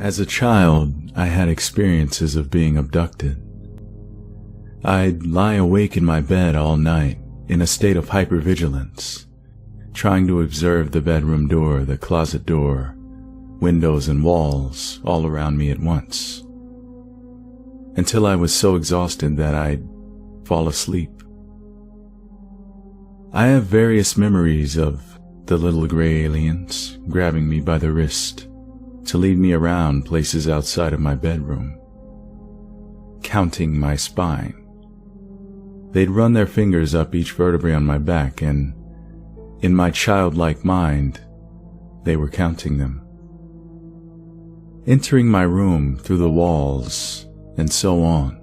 As a child, I had experiences of being abducted. I'd lie awake in my bed all night in a state of hypervigilance, trying to observe the bedroom door, the closet door, windows and walls all around me at once, until I was so exhausted that I'd fall asleep. I have various memories of the little gray aliens grabbing me by the wrist to lead me around places outside of my bedroom, counting my spine. They'd run their fingers up each vertebrae on my back, and in my childlike mind, they were counting them. Entering my room through the walls, and so on.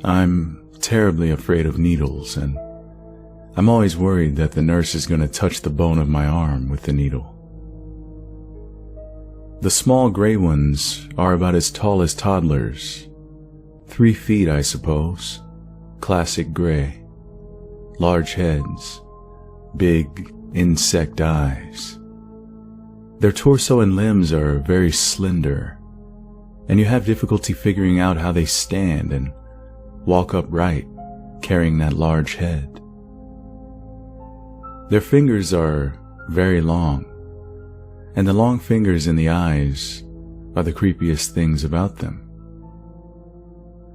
I'm terribly afraid of needles, and I'm always worried that the nurse is going to touch the bone of my arm with the needle. The small gray ones are about as tall as toddlers, 3 feet, I suppose, classic gray, large heads, big insect eyes. Their torso and limbs are very slender, and you have difficulty figuring out how they stand and walk upright, carrying that large head. Their fingers are very long, and the long fingers in the eyes are the creepiest things about them.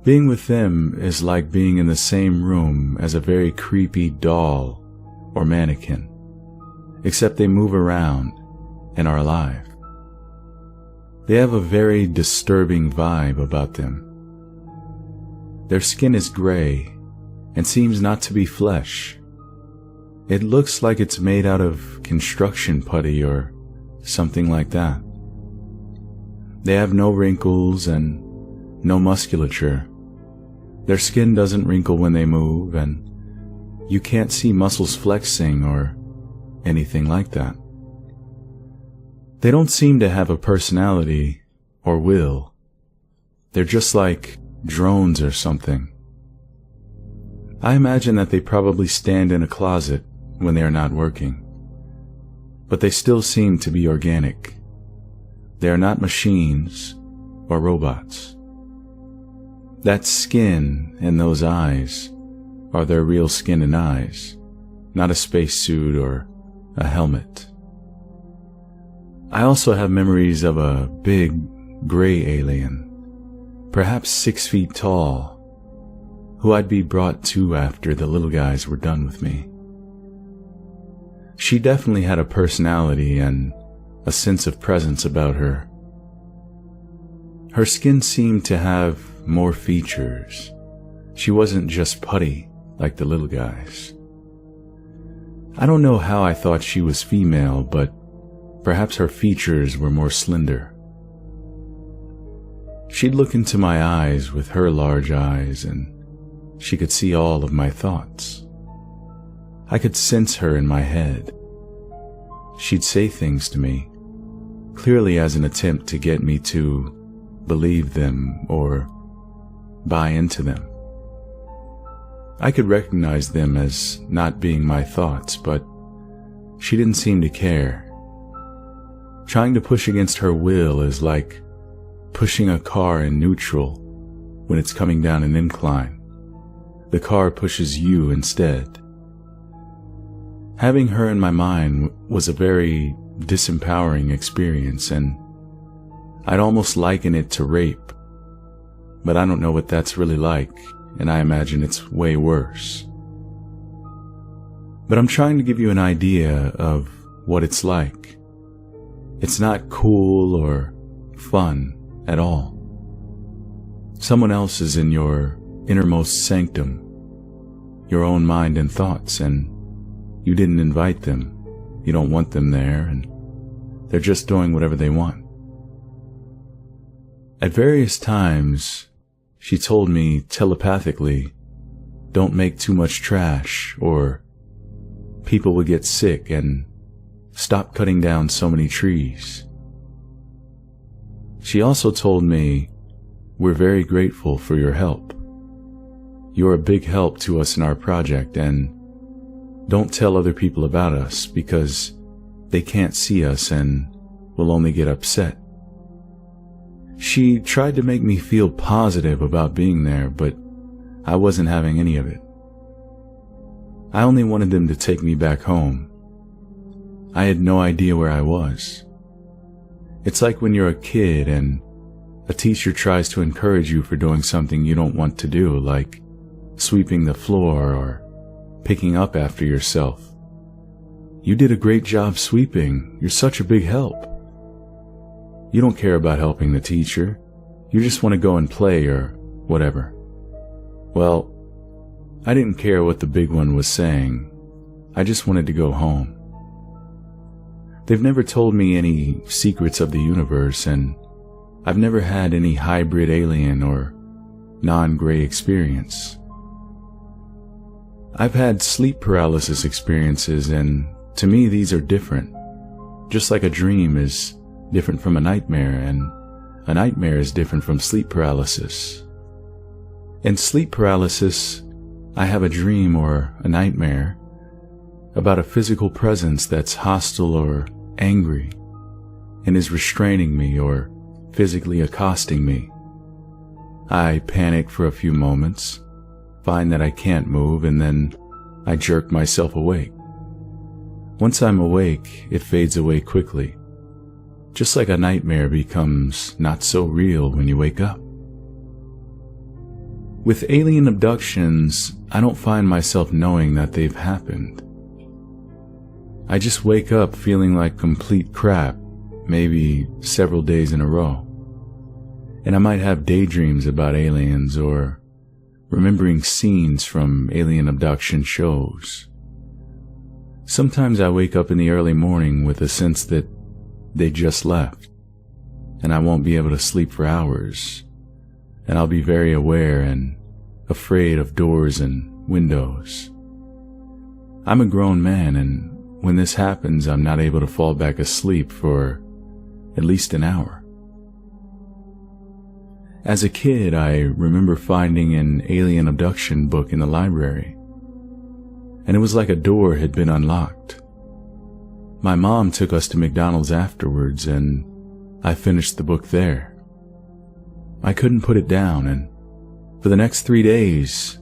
Being with them is like being in the same room as a very creepy doll or mannequin, except they move around and are alive. They have a very disturbing vibe about them. Their skin is gray and seems not to be flesh. It looks like it's made out of construction putty or something like that. They have no wrinkles and no musculature. Their skin doesn't wrinkle when they move, and you can't see muscles flexing or anything like that. They don't seem to have a personality or will. They're just like drones or something. I imagine that they probably stand in a closet when they are not working, but they still seem to be organic. They are not machines or robots. That skin and those eyes are their real skin and eyes, not a spacesuit or a helmet. I also have memories of a big gray alien, perhaps 6 feet tall, who I'd be brought to after the little guys were done with me. She definitely had a personality and a sense of presence about her. Her skin seemed to have more features. She wasn't just putty like the little guys. I don't know how I thought she was female, but perhaps her features were more slender. She'd look into my eyes with her large eyes, and she could see all of my thoughts. I could sense her in my head. She'd say things to me, clearly as an attempt to get me to believe them or buy into them. I could recognize them as not being my thoughts, but she didn't seem to care. Trying to push against her will is like pushing a car in neutral when it's coming down an incline. The car pushes you instead. Having her in my mind was a very disempowering experience, and I'd almost liken it to rape. But I don't know what that's really like, and I imagine it's way worse. But I'm trying to give you an idea of what it's like. It's not cool or fun at all. Someone else is in your innermost sanctum, your own mind and thoughts, and you didn't invite them. You don't want them there, and they're just doing whatever they want. At various times, she told me telepathically, don't make too much trash, or people will get sick, and stop cutting down so many trees. She also told me, we're very grateful for your help. You're a big help to us in our project, and don't tell other people about us because they can't see us and will only get upset. She tried to make me feel positive about being there, but I wasn't having any of it. I only wanted them to take me back home. I had no idea where I was. It's like when you're a kid and a teacher tries to encourage you for doing something you don't want to do, like sweeping the floor or picking up after yourself. You did a great job sweeping. You're such a big help. You don't care about helping the teacher. You just want to go and play or whatever. Well, I didn't care what the big one was saying. I just wanted to go home. They've never told me any secrets of the universe, and I've never had any hybrid alien or non-gray experience. I've had sleep paralysis experiences, and to me these are different. Just like a dream is different from a nightmare, and a nightmare is different from sleep paralysis. In sleep paralysis, I have a dream or a nightmare about a physical presence that's hostile or angry and is restraining me or physically accosting me. I panic for a few moments, find that I can't move, and then I jerk myself awake. Once I'm awake, it fades away quickly, just like a nightmare becomes not so real when you wake up. With alien abductions, I don't find myself knowing that they've happened. I just wake up feeling like complete crap, maybe several days in a row. And I might have daydreams about aliens or remembering scenes from alien abduction shows. Sometimes I wake up in the early morning with a sense that they just left, and I won't be able to sleep for hours, and I'll be very aware and afraid of doors and windows. I'm a grown man, and when this happens, I'm not able to fall back asleep for at least an hour. As a kid, I remember finding an alien abduction book in the library, and it was like a door had been unlocked. My mom took us to McDonald's afterwards, and I finished the book there. I couldn't put it down, and for the next 3 days,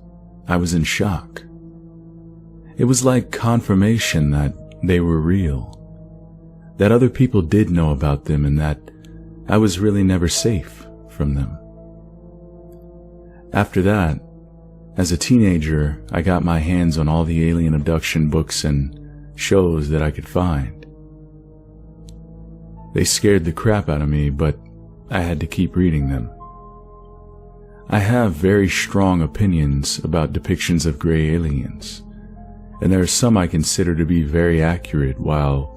I was in shock. It was like confirmation that they were real, that other people did know about them, and that I was really never safe from them. After that, as a teenager, I got my hands on all the alien abduction books and shows that I could find. They scared the crap out of me, but I had to keep reading them. I have very strong opinions about depictions of gray aliens, and there are some I consider to be very accurate, while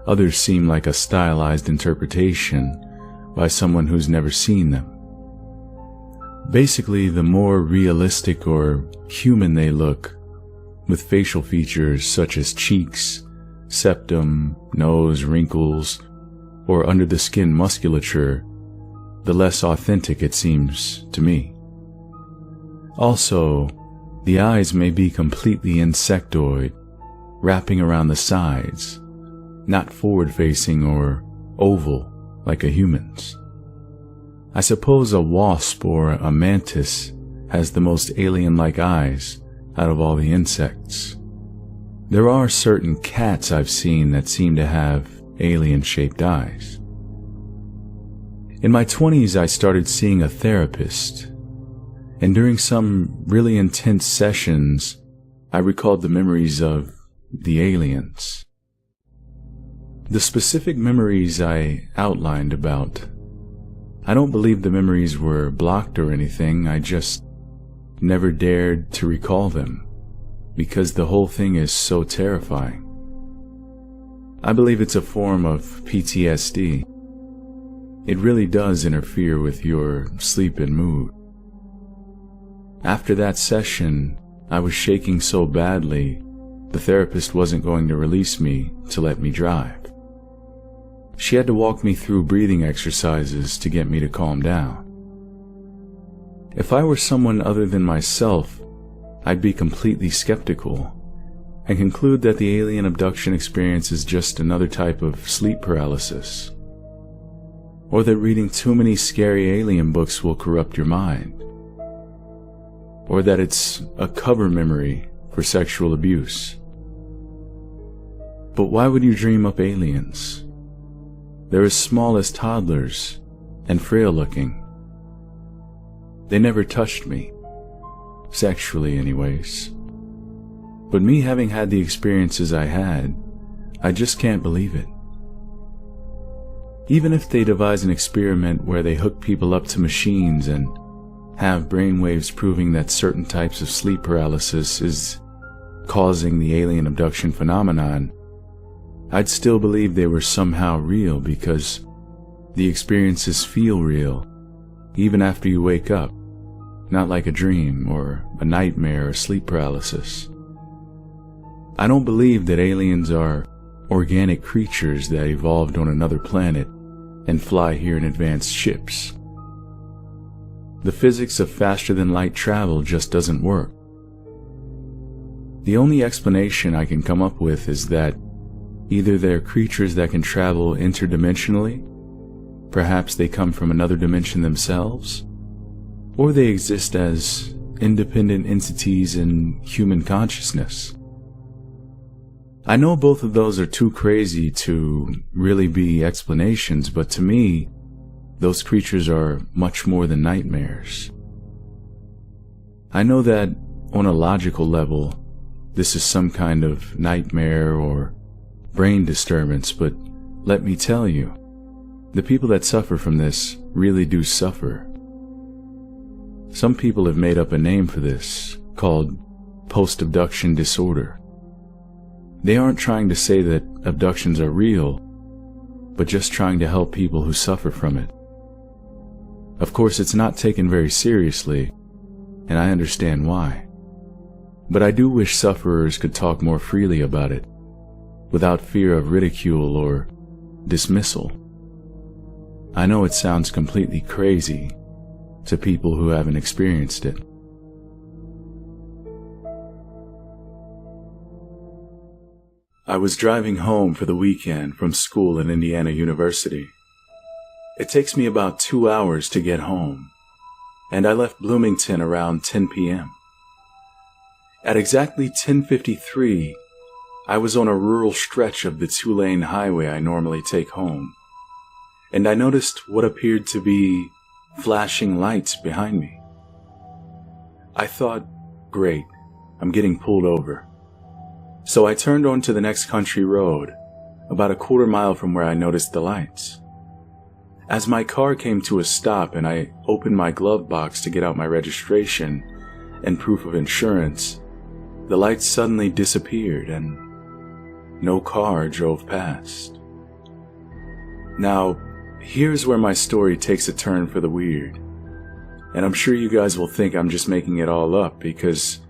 others seem like a stylized interpretation by someone who's never seen them. Basically, the more realistic or human they look, with facial features such as cheeks, septum, nose, wrinkles, or under-the-skin musculature, the less authentic it seems to me. Also, the eyes may be completely insectoid, wrapping around the sides, not forward-facing or oval like a human's. I suppose a wasp or a mantis has the most alien-like eyes out of all the insects. There are certain cats I've seen that seem to have alien-shaped eyes. In my 20s, I started seeing a therapist, and during some really intense sessions, I recalled the memories of the aliens. The specific memories I outlined about, I don't believe the memories were blocked or anything. I just never dared to recall them because the whole thing is so terrifying. I believe it's a form of PTSD. It really does interfere with your sleep and mood. After that session, I was shaking so badly, the therapist wasn't going to release me to let me drive. She had to walk me through breathing exercises to get me to calm down. If I were someone other than myself, I'd be completely skeptical and conclude that the alien abduction experience is just another type of sleep paralysis. or that reading too many scary alien books will corrupt your mind, or that it's a cover memory for sexual abuse. But why would you dream up aliens? They're as small as toddlers and frail looking. They never touched me, sexually anyways. But me having had the experiences I had, I just can't believe it. Even if they devise an experiment where they hook people up to machines and have brainwaves proving that certain types of sleep paralysis is causing the alien abduction phenomenon, I'd still believe they were somehow real because the experiences feel real, even after you wake up, not like a dream or a nightmare or sleep paralysis. I don't believe that aliens are organic creatures that evolved on another planet and fly here in advanced ships. The physics of faster-than-light travel just doesn't work. The only explanation I can come up with is that either they're creatures that can travel interdimensionally, perhaps they come from another dimension themselves, or they exist as independent entities in human consciousness. I know both of those are too crazy to really be explanations, but to me, those creatures are much more than nightmares. I know that on a logical level, this is some kind of nightmare or brain disturbance, but let me tell you, the people that suffer from this really do suffer. Some people have made up a name for this, called post-abduction disorder. They aren't trying to say that abductions are real, but just trying to help people who suffer from it. Of course, it's not taken very seriously, and I understand why. But I do wish sufferers could talk more freely about it, without fear of ridicule or dismissal. I know it sounds completely crazy to people who haven't experienced it. I was driving home for the weekend from school at Indiana University. It takes me about 2 hours to get home, and I left Bloomington around 10 p.m. At exactly 10:53, I was on a rural stretch of the 2-lane highway I normally take home, and I noticed what appeared to be flashing lights behind me. I thought, great, I'm getting pulled over. So I turned onto the next country road, about a quarter mile from where I noticed the lights. As my car came to a stop and I opened my glove box to get out my registration and proof of insurance, the lights suddenly disappeared and no car drove past. Now, here's where my story takes a turn for the weird, and I'm sure you guys will think I'm just making it all up because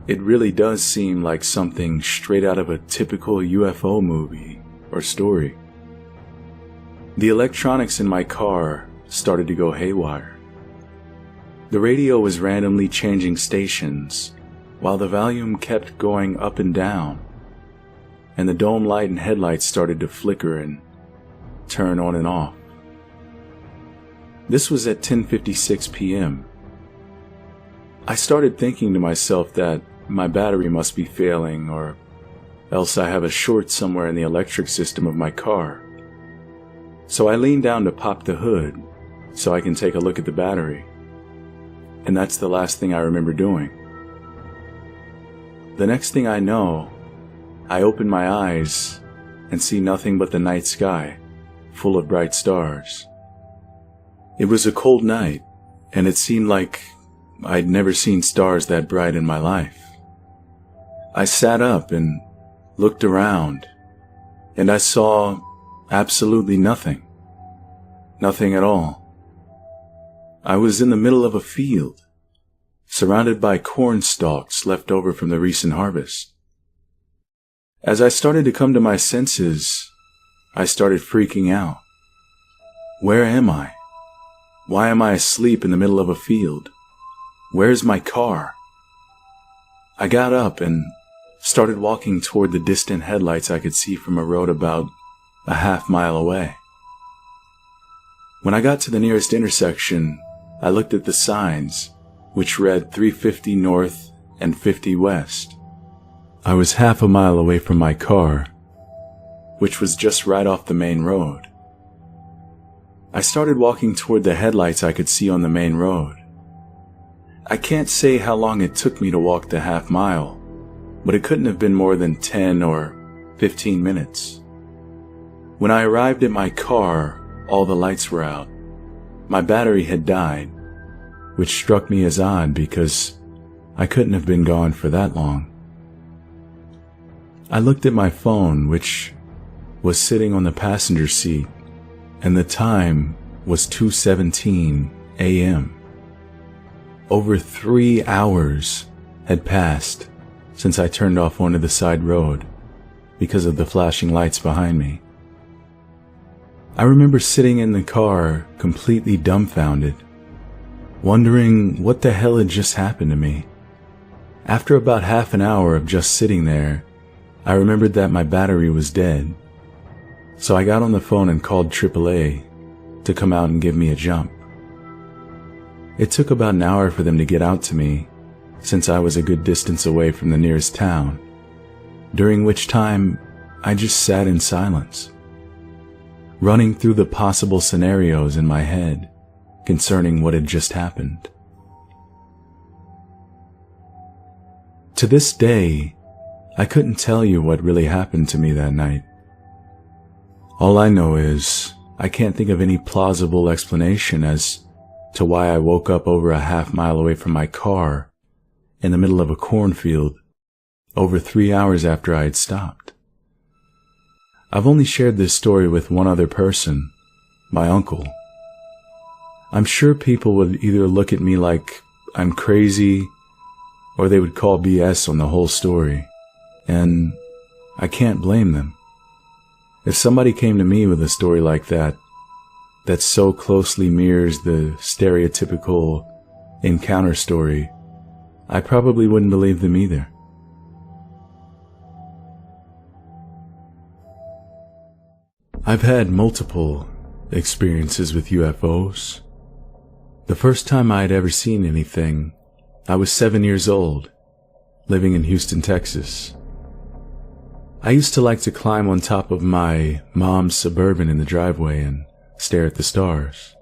it really does seem like something straight out of a typical UFO movie or story. The electronics in my car started to go haywire. The radio was randomly changing stations while the volume kept going up and down, and the dome light and headlights started to flicker and turn on and off. This was at 10:56 p.m. I started thinking to myself that my battery must be failing, or else I have a short somewhere in the electric system of my car. So I leaned down to pop the hood so I can take a look at the battery. And that's the last thing I remember doing. The next thing I know, I open my eyes and see nothing but the night sky, full of bright stars. It was a cold night, and it seemed like I'd never seen stars that bright in my life. I sat up and looked around, and I saw absolutely nothing. Nothing at all. I was in the middle of a field, surrounded by corn stalks left over from the recent harvest. As I started to come to my senses, I started freaking out. Where am I? Why am I asleep in the middle of a field? Where's my car? I got up and started walking toward the distant headlights I could see from a road about a half mile away. When I got to the nearest intersection, I looked at the signs, which read 350 north and 50 west. I was half a mile away from my car, which was just right off the main road. I started walking toward the headlights I could see on the main road. I can't say how long it took me to walk the half mile, but it couldn't have been more than 10 or 15 minutes. When I arrived at my car, all the lights were out. My battery had died, which struck me as odd because I couldn't have been gone for that long. I looked at my phone, which was sitting on the passenger seat, and the time was 2:17 a.m. Over 3 hours had passed since I turned off onto the side road because of the flashing lights behind me. I remember sitting in the car completely dumbfounded, wondering what the hell had just happened to me. After about half an hour of just sitting there, I remembered that my battery was dead. So I got on the phone and called AAA to come out and give me a jump. It took about an hour for them to get out to me, since I was a good distance away from the nearest town, during which time I just sat in silence, running through the possible scenarios in my head concerning what had just happened. To this day, I couldn't tell you what really happened to me that night. All I know is I can't think of any plausible explanation as to why I woke up over a half mile away from my car in the middle of a cornfield over 3 hours after I had stopped. I've only shared this story with one other person, my uncle. I'm sure people would either look at me like I'm crazy or they would call BS on the whole story, and I can't blame them. If somebody came to me with a story like that so closely mirrors the stereotypical encounter story, I probably wouldn't believe them either. I've had multiple experiences with UFOs. The first time I had ever seen anything, I was 7 years old, living in Houston, Texas. I used to like to climb on top of my mom's Suburban in the driveway and stare at the stars.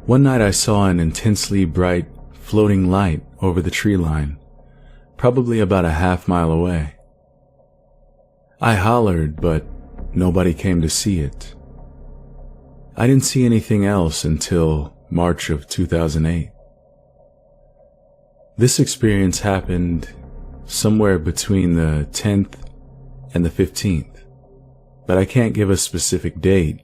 One night I saw an intensely bright, floating light over the tree line, probably about a half mile away. I hollered, but nobody came to see it. I didn't see anything else until March of 2008. This experience happened somewhere between the 10th and the 15th, but I can't give a specific date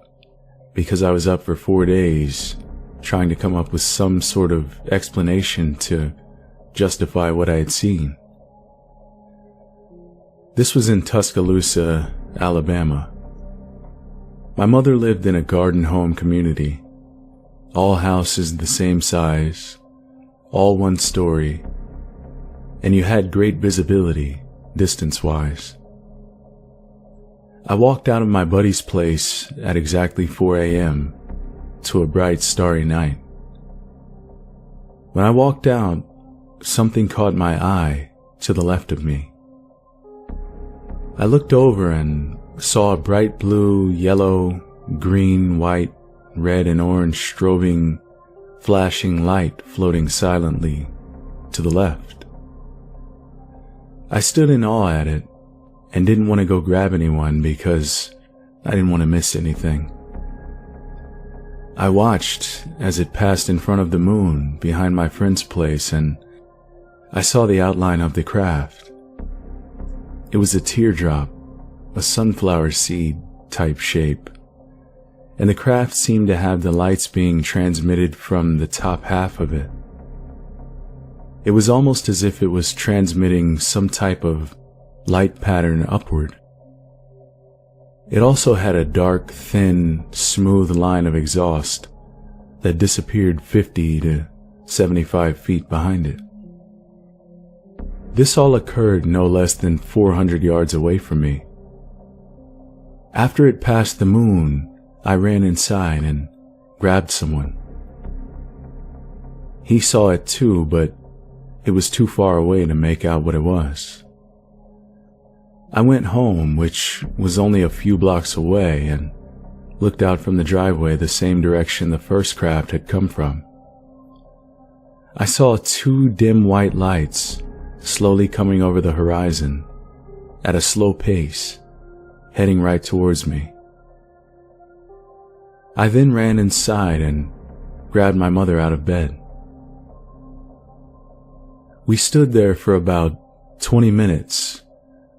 because I was up for 4 days trying to come up with some sort of explanation to justify what I had seen. This was in Tuscaloosa, Alabama. My mother lived in a garden home community, all houses the same size, all one story, and you had great visibility distance-wise. I walked out of my buddy's place at exactly 4 a.m. to a bright, starry night. When I walked out, something caught my eye to the left of me. I looked over and saw a bright blue, yellow, green, white, red, and orange strobing, flashing light floating silently to the left. I stood in awe at it and didn't want to go grab anyone because I didn't want to miss anything. I watched as it passed in front of the moon behind my friend's place, and I saw the outline of the craft. It was a teardrop, a sunflower seed type shape, and the craft seemed to have the lights being transmitted from the top half of it. It was almost as if it was transmitting some type of light pattern upward. It also had a dark, thin, smooth line of exhaust that disappeared 50 to 75 feet behind it. This all occurred no less than 400 yards away from me. After it passed the moon, I ran inside and grabbed someone. He saw it too, but it was too far away to make out what it was. I went home, which was only a few blocks away, and looked out from the driveway the same direction the first craft had come from. I saw 2 dim white lights slowly coming over the horizon at a slow pace, heading right towards me. I then ran inside and grabbed my mother out of bed. We stood there for about 20 minutes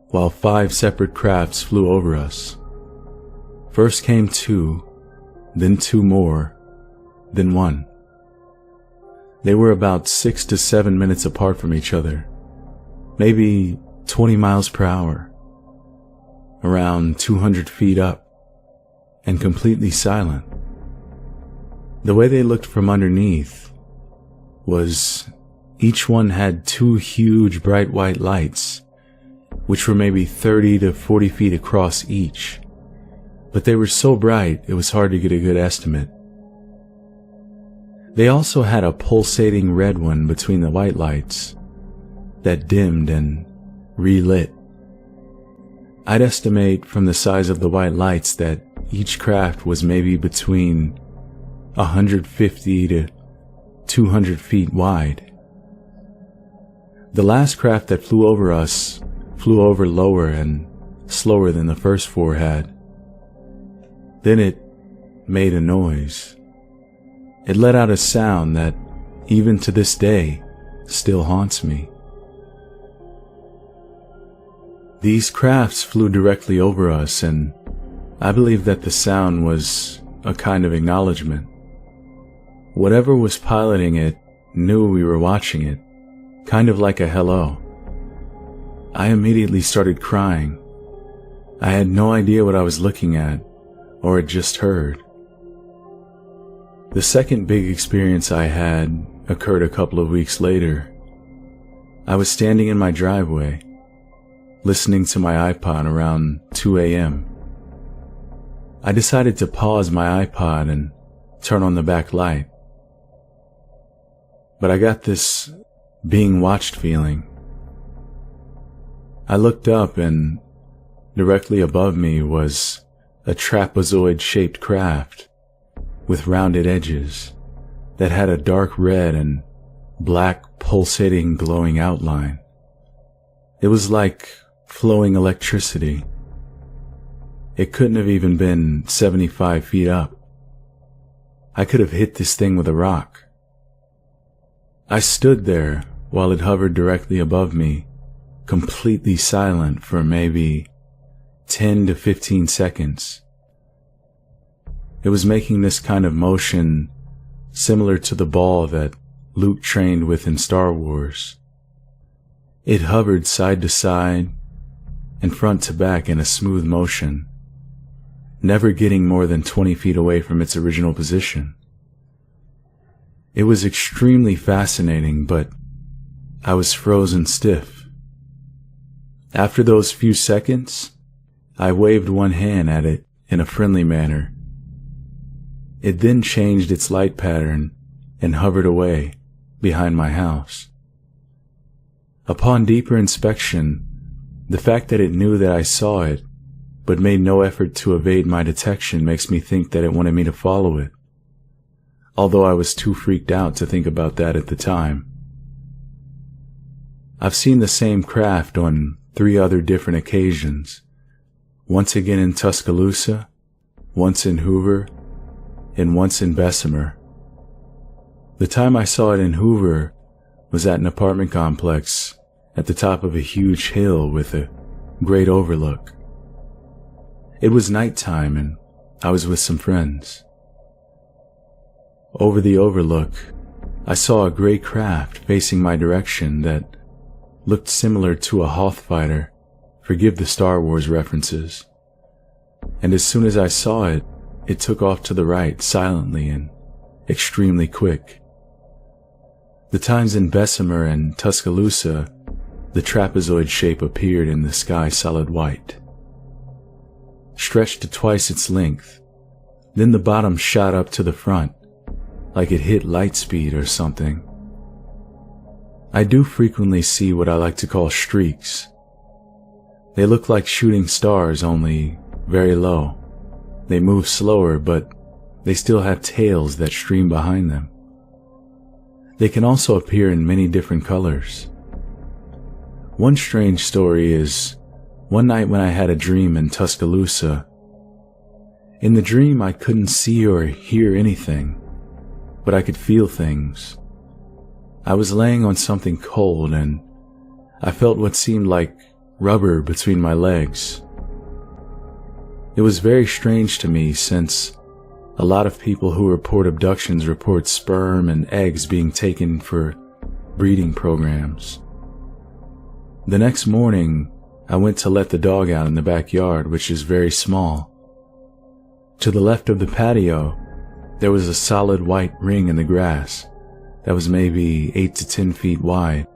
while 5 separate crafts flew over us. First came 2, then 2 more, then 1. They were about 6 to 7 minutes apart from each other, maybe 20 miles per hour, around 200 feet up, and completely silent. The way they looked from underneath was each one had 2 huge bright white lights, which were maybe 30 to 40 feet across each, but they were so bright it was hard to get a good estimate. They also had a pulsating red one between the white lights that dimmed and relit. I'd estimate from the size of the white lights that each craft was maybe between 150 to 200 feet wide. The last craft that flew over us flew over lower and slower than the first 4 had. Then it made a noise. It let out a sound that, even to this day, still haunts me. These crafts flew directly over us, and I believe that the sound was a kind of acknowledgement. Whatever was piloting it knew we were watching it, kind of like a hello. I immediately started crying. I had no idea what I was looking at, or had just heard. The second big experience I had occurred a couple of weeks later. I was standing in my driveway, listening to my iPod around 2 a.m. I decided to pause my iPod and turn on the back light. But I got this being watched feeling. I looked up, and directly above me was a trapezoid-shaped craft with rounded edges that had a dark red and black pulsating glowing outline. It was like flowing electricity. It couldn't have even been 75 feet up. I could have hit this thing with a rock. I stood there while it hovered directly above me, completely silent for maybe 10 to 15 seconds. It was making this kind of motion similar to the ball that Luke trained with in Star Wars. It hovered side to side and front to back in a smooth motion, never getting more than 20 feet away from its original position. It was extremely fascinating, but I was frozen stiff. After those few seconds, I waved one hand at it in a friendly manner. It then changed its light pattern and hovered away behind my house. Upon deeper inspection, the fact that it knew that I saw it, but made no effort to evade my detection, makes me think that it wanted me to follow it, although I was too freaked out to think about that at the time. I've seen the same craft on 3 other different occasions, once again in Tuscaloosa, once in Hoover, and once in Bessemer. The time I saw it in Hoover was at an apartment complex at the top of a huge hill with a great overlook. It was nighttime and I was with some friends. Over the overlook, I saw a gray craft facing my direction that looked similar to a Hoth fighter, forgive the Star Wars references. And as soon as I saw it, it took off to the right silently and extremely quick. The times in Bessemer and Tuscaloosa, the trapezoid shape appeared in the sky solid white. Stretched to twice its length, Then the bottom shot up to the front, like it hit light speed or something. I do frequently see what I like to call streaks. They look like shooting stars, only very low. They move slower, but they still have tails that stream behind them. They can also appear in many different colors. One strange story is one night when I had a dream in Tuscaloosa. In the dream, I couldn't see or hear anything, but I could feel things. I was laying on something cold and I felt what seemed like rubber between my legs. It was very strange to me since a lot of people who report abductions report sperm and eggs being taken for breeding programs. The next morning, I went to let the dog out in the backyard, which is very small. To the left of the patio, there was a solid white ring in the grass that was maybe 8 to 10 feet wide.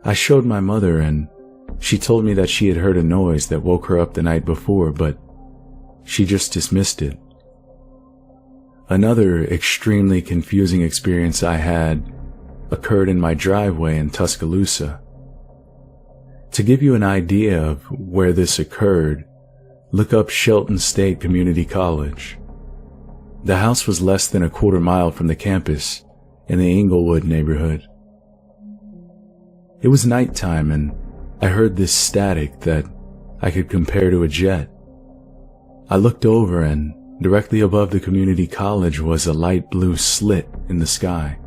I showed my mother and she told me that she had heard a noise that woke her up the night before, but she just dismissed it. Another extremely confusing experience I had occurred in my driveway in Tuscaloosa. To give you an idea of where this occurred, look up Shelton State Community College. The house was less than a quarter mile from the campus in the Inglewood neighborhood. It was nighttime and I heard this static that I could compare to a jet. I looked over and directly above the community college was a light blue slit in the sky.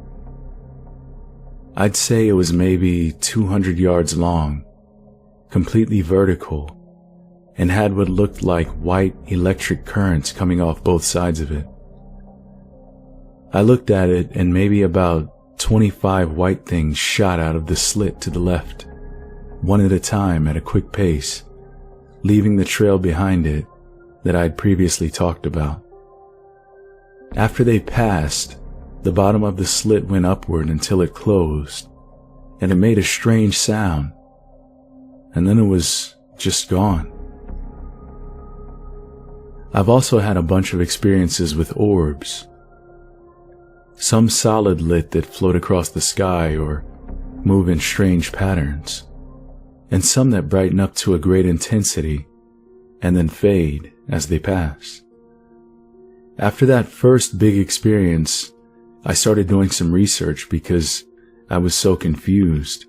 I'd say it was maybe 200 yards long, completely vertical, and had what looked like white electric currents coming off both sides of it. I looked at it and maybe about 25 white things shot out of the slit to the left, one at a time at a quick pace, leaving the trail behind it that I'd previously talked about. After they passed, the bottom of the slit went upward until it closed, and it made a strange sound, and then it was just gone. I've also had a bunch of experiences with orbs. Some solid lit that float across the sky or move in strange patterns, and some that brighten up to a great intensity and then fade as they pass. After that first big experience, I started doing some research because I was so confused.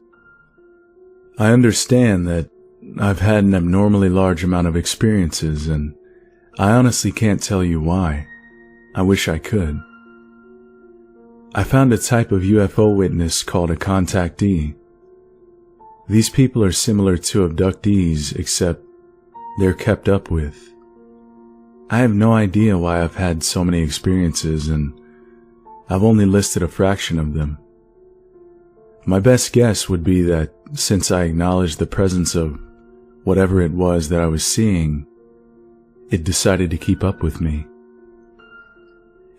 I understand that I've had an abnormally large amount of experiences, and I honestly can't tell you why. I wish I could. I found a type of UFO witness called a contactee. These people are similar to abductees, except they're kept up with. I have no idea why I've had so many experiences, and I've only listed a fraction of them. My best guess would be that since I acknowledged the presence of whatever it was that I was seeing, it decided to keep up with me.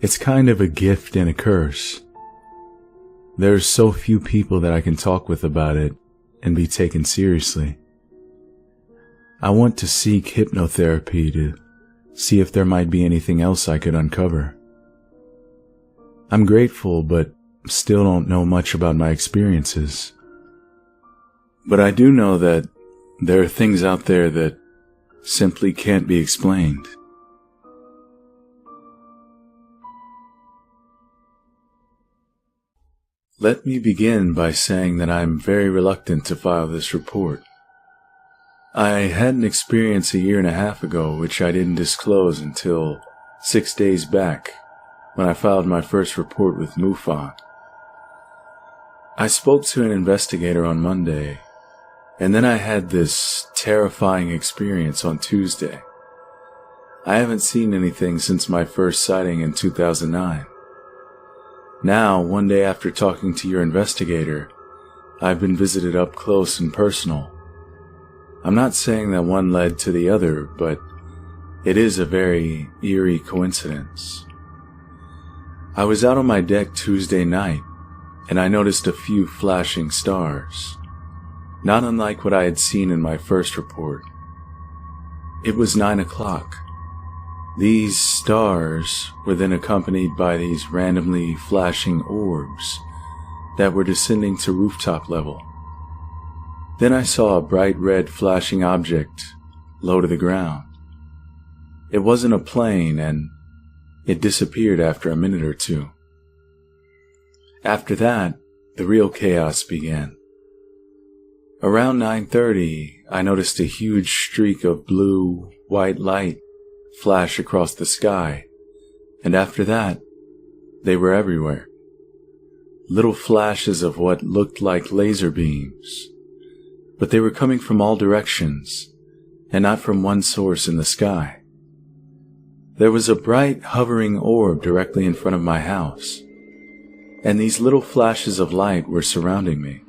It's kind of a gift and a curse. There's so few people that I can talk with about it and be taken seriously. I want to seek hypnotherapy to see if there might be anything else I could uncover. I'm grateful, but still don't know much about my experiences. But I do know that there are things out there that simply can't be explained. Let me begin by saying that I'm very reluctant to file this report. I had an experience 1.5 years ago which I didn't disclose until 6 days back when I filed my first report with MUFON. I spoke to an investigator on Monday, and then I had this terrifying experience on Tuesday. I haven't seen anything since my first sighting in 2009. Now, 1 day after talking to your investigator, I've been visited up close and personal. I'm not saying that one led to the other, but it is a very eerie coincidence. I was out on my deck Tuesday night, and I noticed a few flashing stars, not unlike what I had seen in my first report. It was 9 o'clock. These stars were then accompanied by these randomly flashing orbs that were descending to rooftop level. Then I saw a bright red flashing object low to the ground. It wasn't a plane, and it disappeared after a minute or two. After that, the real chaos began. Around 9:30, I noticed a huge streak of blue-white light flash across the sky, and after that, they were everywhere. Little flashes of what looked like laser beams, but they were coming from all directions, and not from one source in the sky. There was a bright, hovering orb directly in front of my house, and these little flashes of light were surrounding me.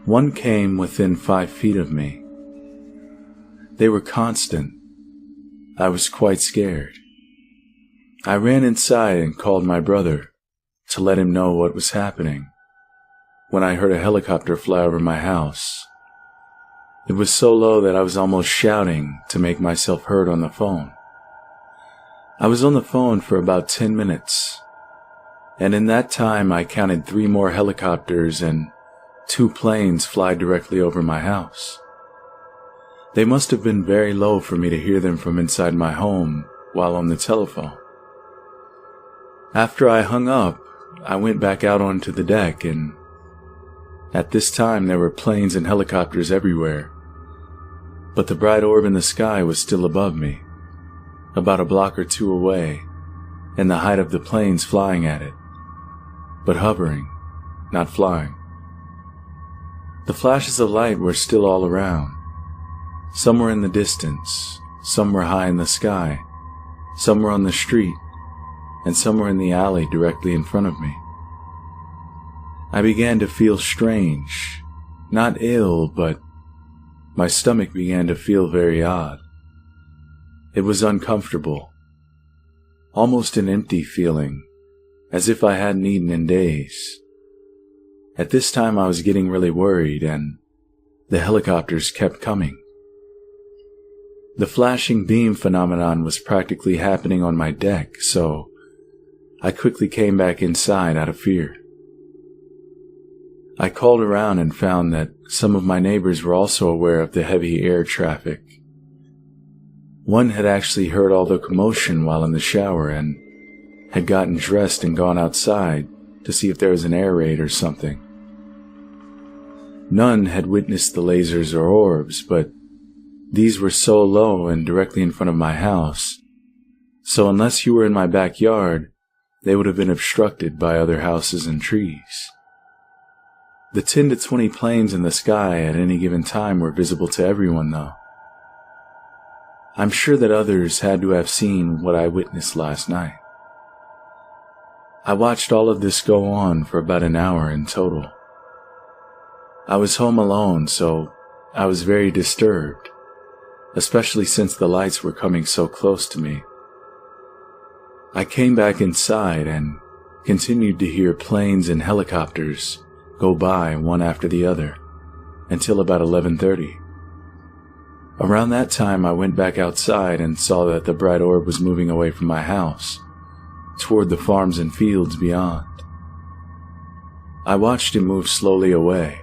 One came within 5 feet of me. They were constant. I was quite scared. I ran inside and called my brother to let him know what was happening when I heard a helicopter fly over my house. It was so low that I was almost shouting to make myself heard on the phone. I was on the phone for about 10 minutes, and in that time I counted 3 more helicopters and 2 planes fly directly over my house. They must have been very low for me to hear them from inside my home while on the telephone. After I hung up, I went back out onto the deck, and at this time there were planes and helicopters everywhere, but the bright orb in the sky was still above me, about a block or 2 away, and the height of the planes flying at it, but hovering, not flying. The flashes of light were still all around. Some were in the distance, some were high in the sky, some were on the street, and some were in the alley directly in front of me. I began to feel strange, not ill, but my stomach began to feel very odd. It was uncomfortable, almost an empty feeling, as if I hadn't eaten in days. At this time I was getting really worried, and the helicopters kept coming. The flashing beam phenomenon was practically happening on my deck, so I quickly came back inside out of fear. I called around and found that some of my neighbors were also aware of the heavy air traffic. One had actually heard all the commotion while in the shower and had gotten dressed and gone outside to see if there was an air raid or something. None had witnessed the lasers or orbs, but these were so low and directly in front of my house, so unless you were in my backyard, they would have been obstructed by other houses and trees. The 10 to 20 planes in the sky at any given time were visible to everyone, though. I'm sure that others had to have seen what I witnessed last night. I watched all of this go on for about an hour in total. I was home alone, so I was very disturbed, especially since the lights were coming so close to me. I came back inside and continued to hear planes and helicopters go by one after the other until about 11:30. Around that time I went back outside and saw that the bright orb was moving away from my house toward the farms and fields beyond. I watched it move slowly away,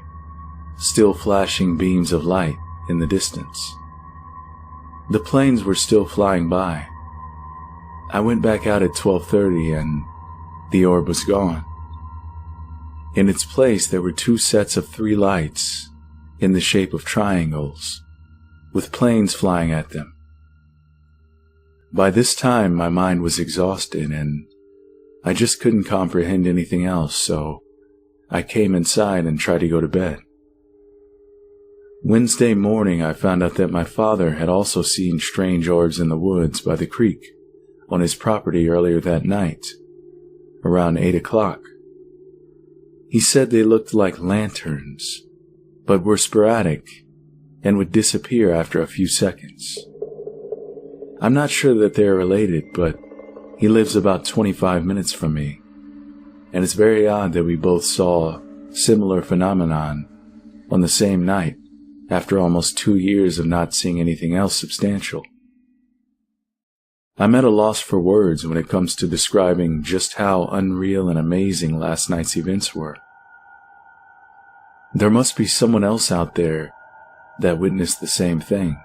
still flashing beams of light in the distance. The planes were still flying by. I went back out at 12:30 and the orb was gone. In its place there were 2 sets of 3 lights in the shape of triangles, with planes flying at them. By this time my mind was exhausted and I just couldn't comprehend anything else, so I came inside and tried to go to bed. Wednesday morning I found out that my father had also seen strange orbs in the woods by the creek on his property earlier that night, around 8 o'clock. He said they looked like lanterns, but were sporadic and would disappear after a few seconds. I'm not sure that they are related, but he lives about 25 minutes from me, and it's very odd that we both saw similar phenomenon on the same night after almost 2 years of not seeing anything else substantial. I'm at a loss for words when it comes to describing just how unreal and amazing last night's events were. There must be someone else out there that witnessed the same thing.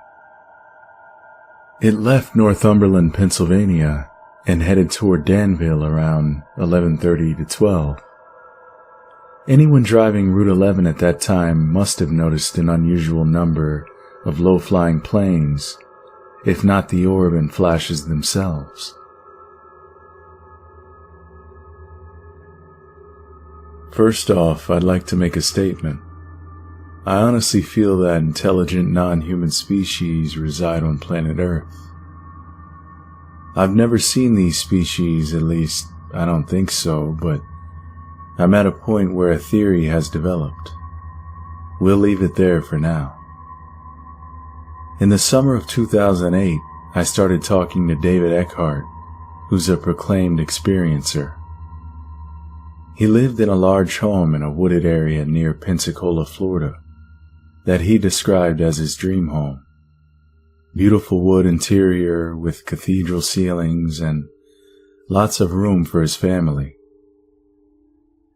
It left Northumberland, Pennsylvania, and headed toward Danville around 11:30 to 12. Anyone driving Route 11 at that time must have noticed an unusual number of low-flying planes, if not the orb and flashes themselves. First off, I'd like to make a statement. I honestly feel that intelligent non-human species reside on planet Earth. I've never seen these species, at least I don't think so, but I'm at a point where a theory has developed. We'll leave it there for now. In the summer of 2008, I started talking to David Eckhart, who's a proclaimed experiencer. He lived in a large home in a wooded area near Pensacola, Florida, that he described as his dream home. Beautiful wood interior with cathedral ceilings and lots of room for his family.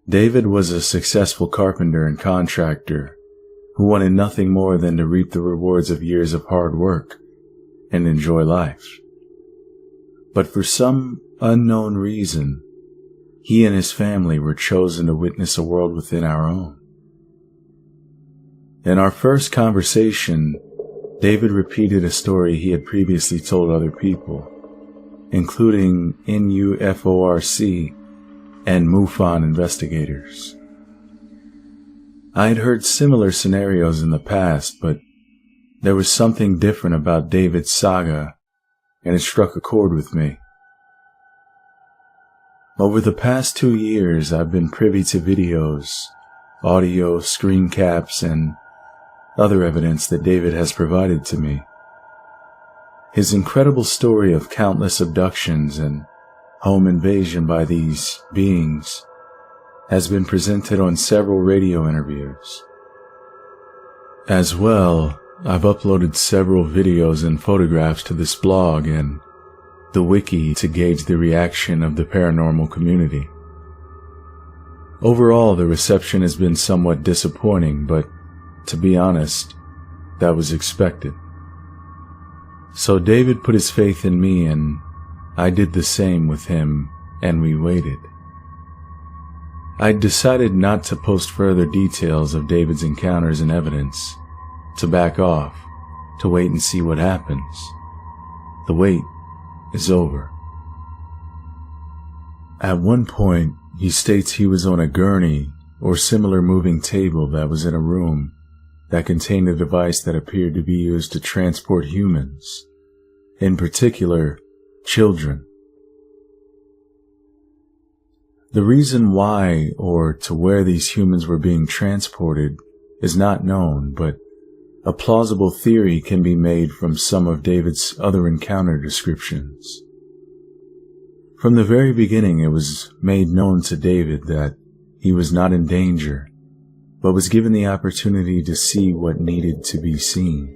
David was a successful carpenter and contractor who wanted nothing more than to reap the rewards of years of hard work and enjoy life. But for some unknown reason, he and his family were chosen to witness a world within our own. In our first conversation, David repeated a story he had previously told other people, including NUFORC and MUFON investigators. I had heard similar scenarios in the past, but there was something different about David's saga, and it struck a chord with me. Over the past 2 years, I've been privy to videos, audio, screen caps, and other evidence that David has provided to me. His incredible story of countless abductions and home invasion by these beings has been presented on several radio interviews. As well, I've uploaded several videos and photographs to this blog and the wiki to gauge the reaction of the paranormal community. Overall, the reception has been somewhat disappointing, but to be honest, that was expected. So David put his faith in me, and I did the same with him, and we waited. I'd decided not to post further details of David's encounters and evidence, to back off, to wait and see what happens. The wait is over. At one point, he states he was on a gurney or similar moving table that was in a room that contained a device that appeared to be used to transport humans, in particular, children. The reason why or to where these humans were being transported is not known, but a plausible theory can be made from some of David's other encounter descriptions. From the very beginning, it was made known to David that he was not in danger, but was given the opportunity to see what needed to be seen.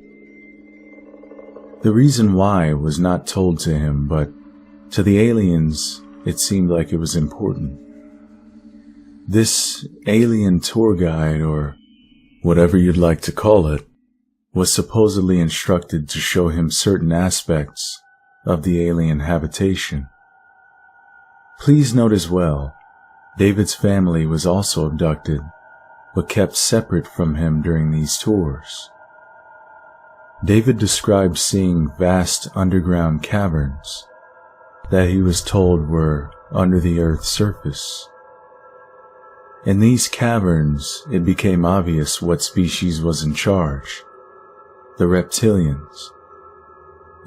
The reason why was not told to him, but to the aliens, it seemed like it was important. This alien tour guide, or whatever you'd like to call it, was supposedly instructed to show him certain aspects of the alien habitation. Please note as well, David's family was also abducted, but kept separate from him during these tours. David described seeing vast underground caverns that he was told were under the Earth's surface. In these caverns, it became obvious what species was in charge: the reptilians.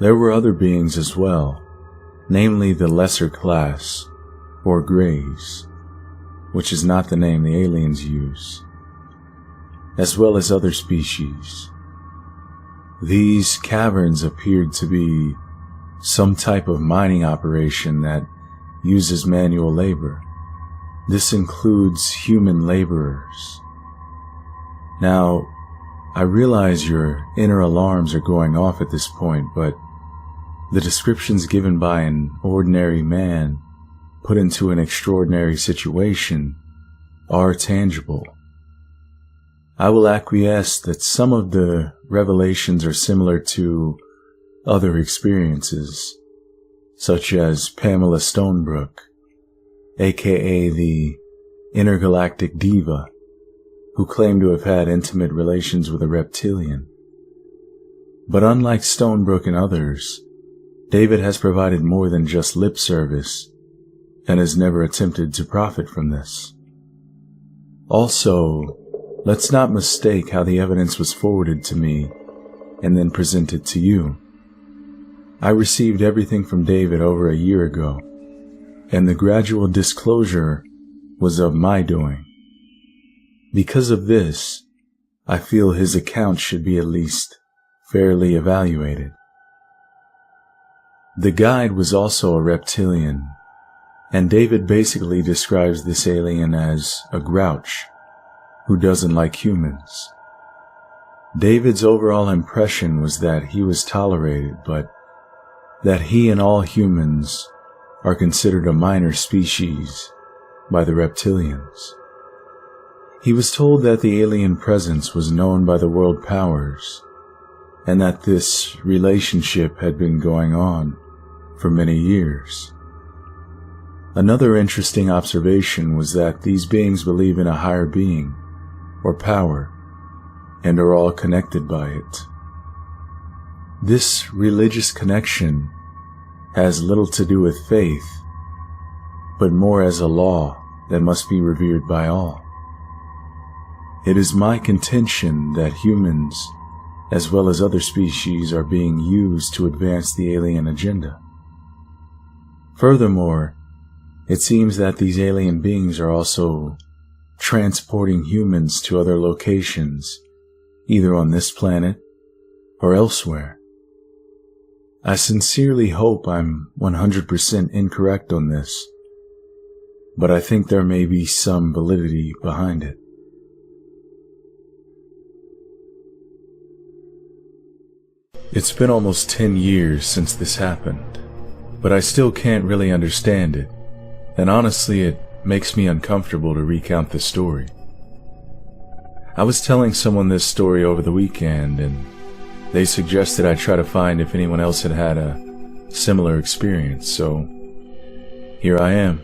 There were other beings as well, namely the lesser class, or Greys, which is not the name the aliens use, as well as other species. These caverns appeared to be some type of mining operation that uses manual labor. This includes human laborers. Now, I realize your inner alarms are going off at this point, but the descriptions given by an ordinary man put into an extraordinary situation are tangible. I will acquiesce that some of the revelations are similar to other experiences, such as Pamela Stonebrook, aka the intergalactic diva, who claimed to have had intimate relations with a reptilian. But unlike Stonebrook and others, David has provided more than just lip service and has never attempted to profit from this. Also, let's not mistake how the evidence was forwarded to me and then presented to you. I received everything from David over a year ago, and the gradual disclosure was of my doing. Because of this, I feel his account should be at least fairly evaluated. The guide was also a reptilian, and David basically describes this alien as a grouch who doesn't like humans. David's overall impression was that he was tolerated, but that he and all humans are considered a minor species by the reptilians. He was told that the alien presence was known by the world powers, and that this relationship had been going on for many years. Another interesting observation was that these beings believe in a higher being or power and are all connected by it. This religious connection has little to do with faith, but more as a law that must be revered by all. It is my contention that humans, as well as other species, are being used to advance the alien agenda. Furthermore, it seems that these alien beings are also transporting humans to other locations, either on this planet or elsewhere. I sincerely hope I'm 100% incorrect on this, but I think there may be some validity behind it. It's been almost 10 years since this happened, but I still can't really understand it, and honestly it makes me uncomfortable to recount the story. I was telling someone this story over the weekend, and they suggested I try to find if anyone else had had a similar experience, so here I am.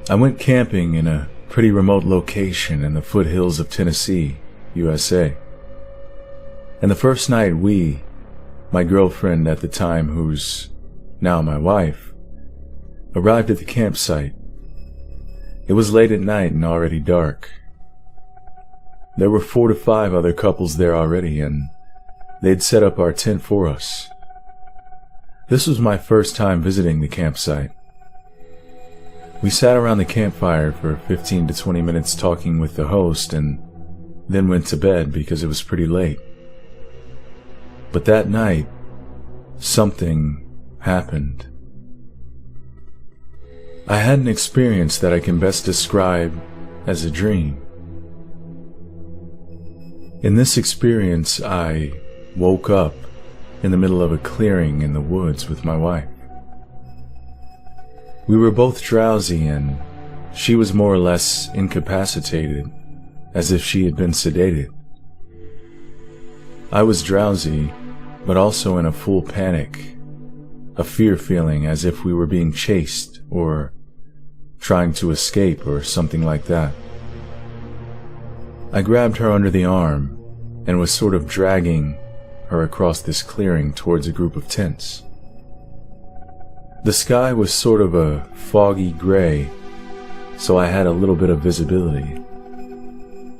I went camping in a pretty remote location in the foothills of Tennessee, USA. And the first night my girlfriend at the time, who's now my wife, arrived at the campsite. It was late at night and already dark. There were 4 to 5 other couples there already, and they'd set up our tent for us. This was my first time visiting the campsite. We sat around the campfire for 15 to 20 minutes talking with the host and then went to bed because it was pretty late. But that night, something happened. I had an experience that I can best describe as a dream. In this experience, I woke up in the middle of a clearing in the woods with my wife. We were both drowsy, and she was more or less incapacitated, as if she had been sedated. I was drowsy, but also in a full panic, a fear feeling as if we were being chased or trying to escape or something like that. I grabbed her under the arm and was sort of dragging her across this clearing towards a group of tents. The sky was sort of a foggy gray, so I had a little bit of visibility,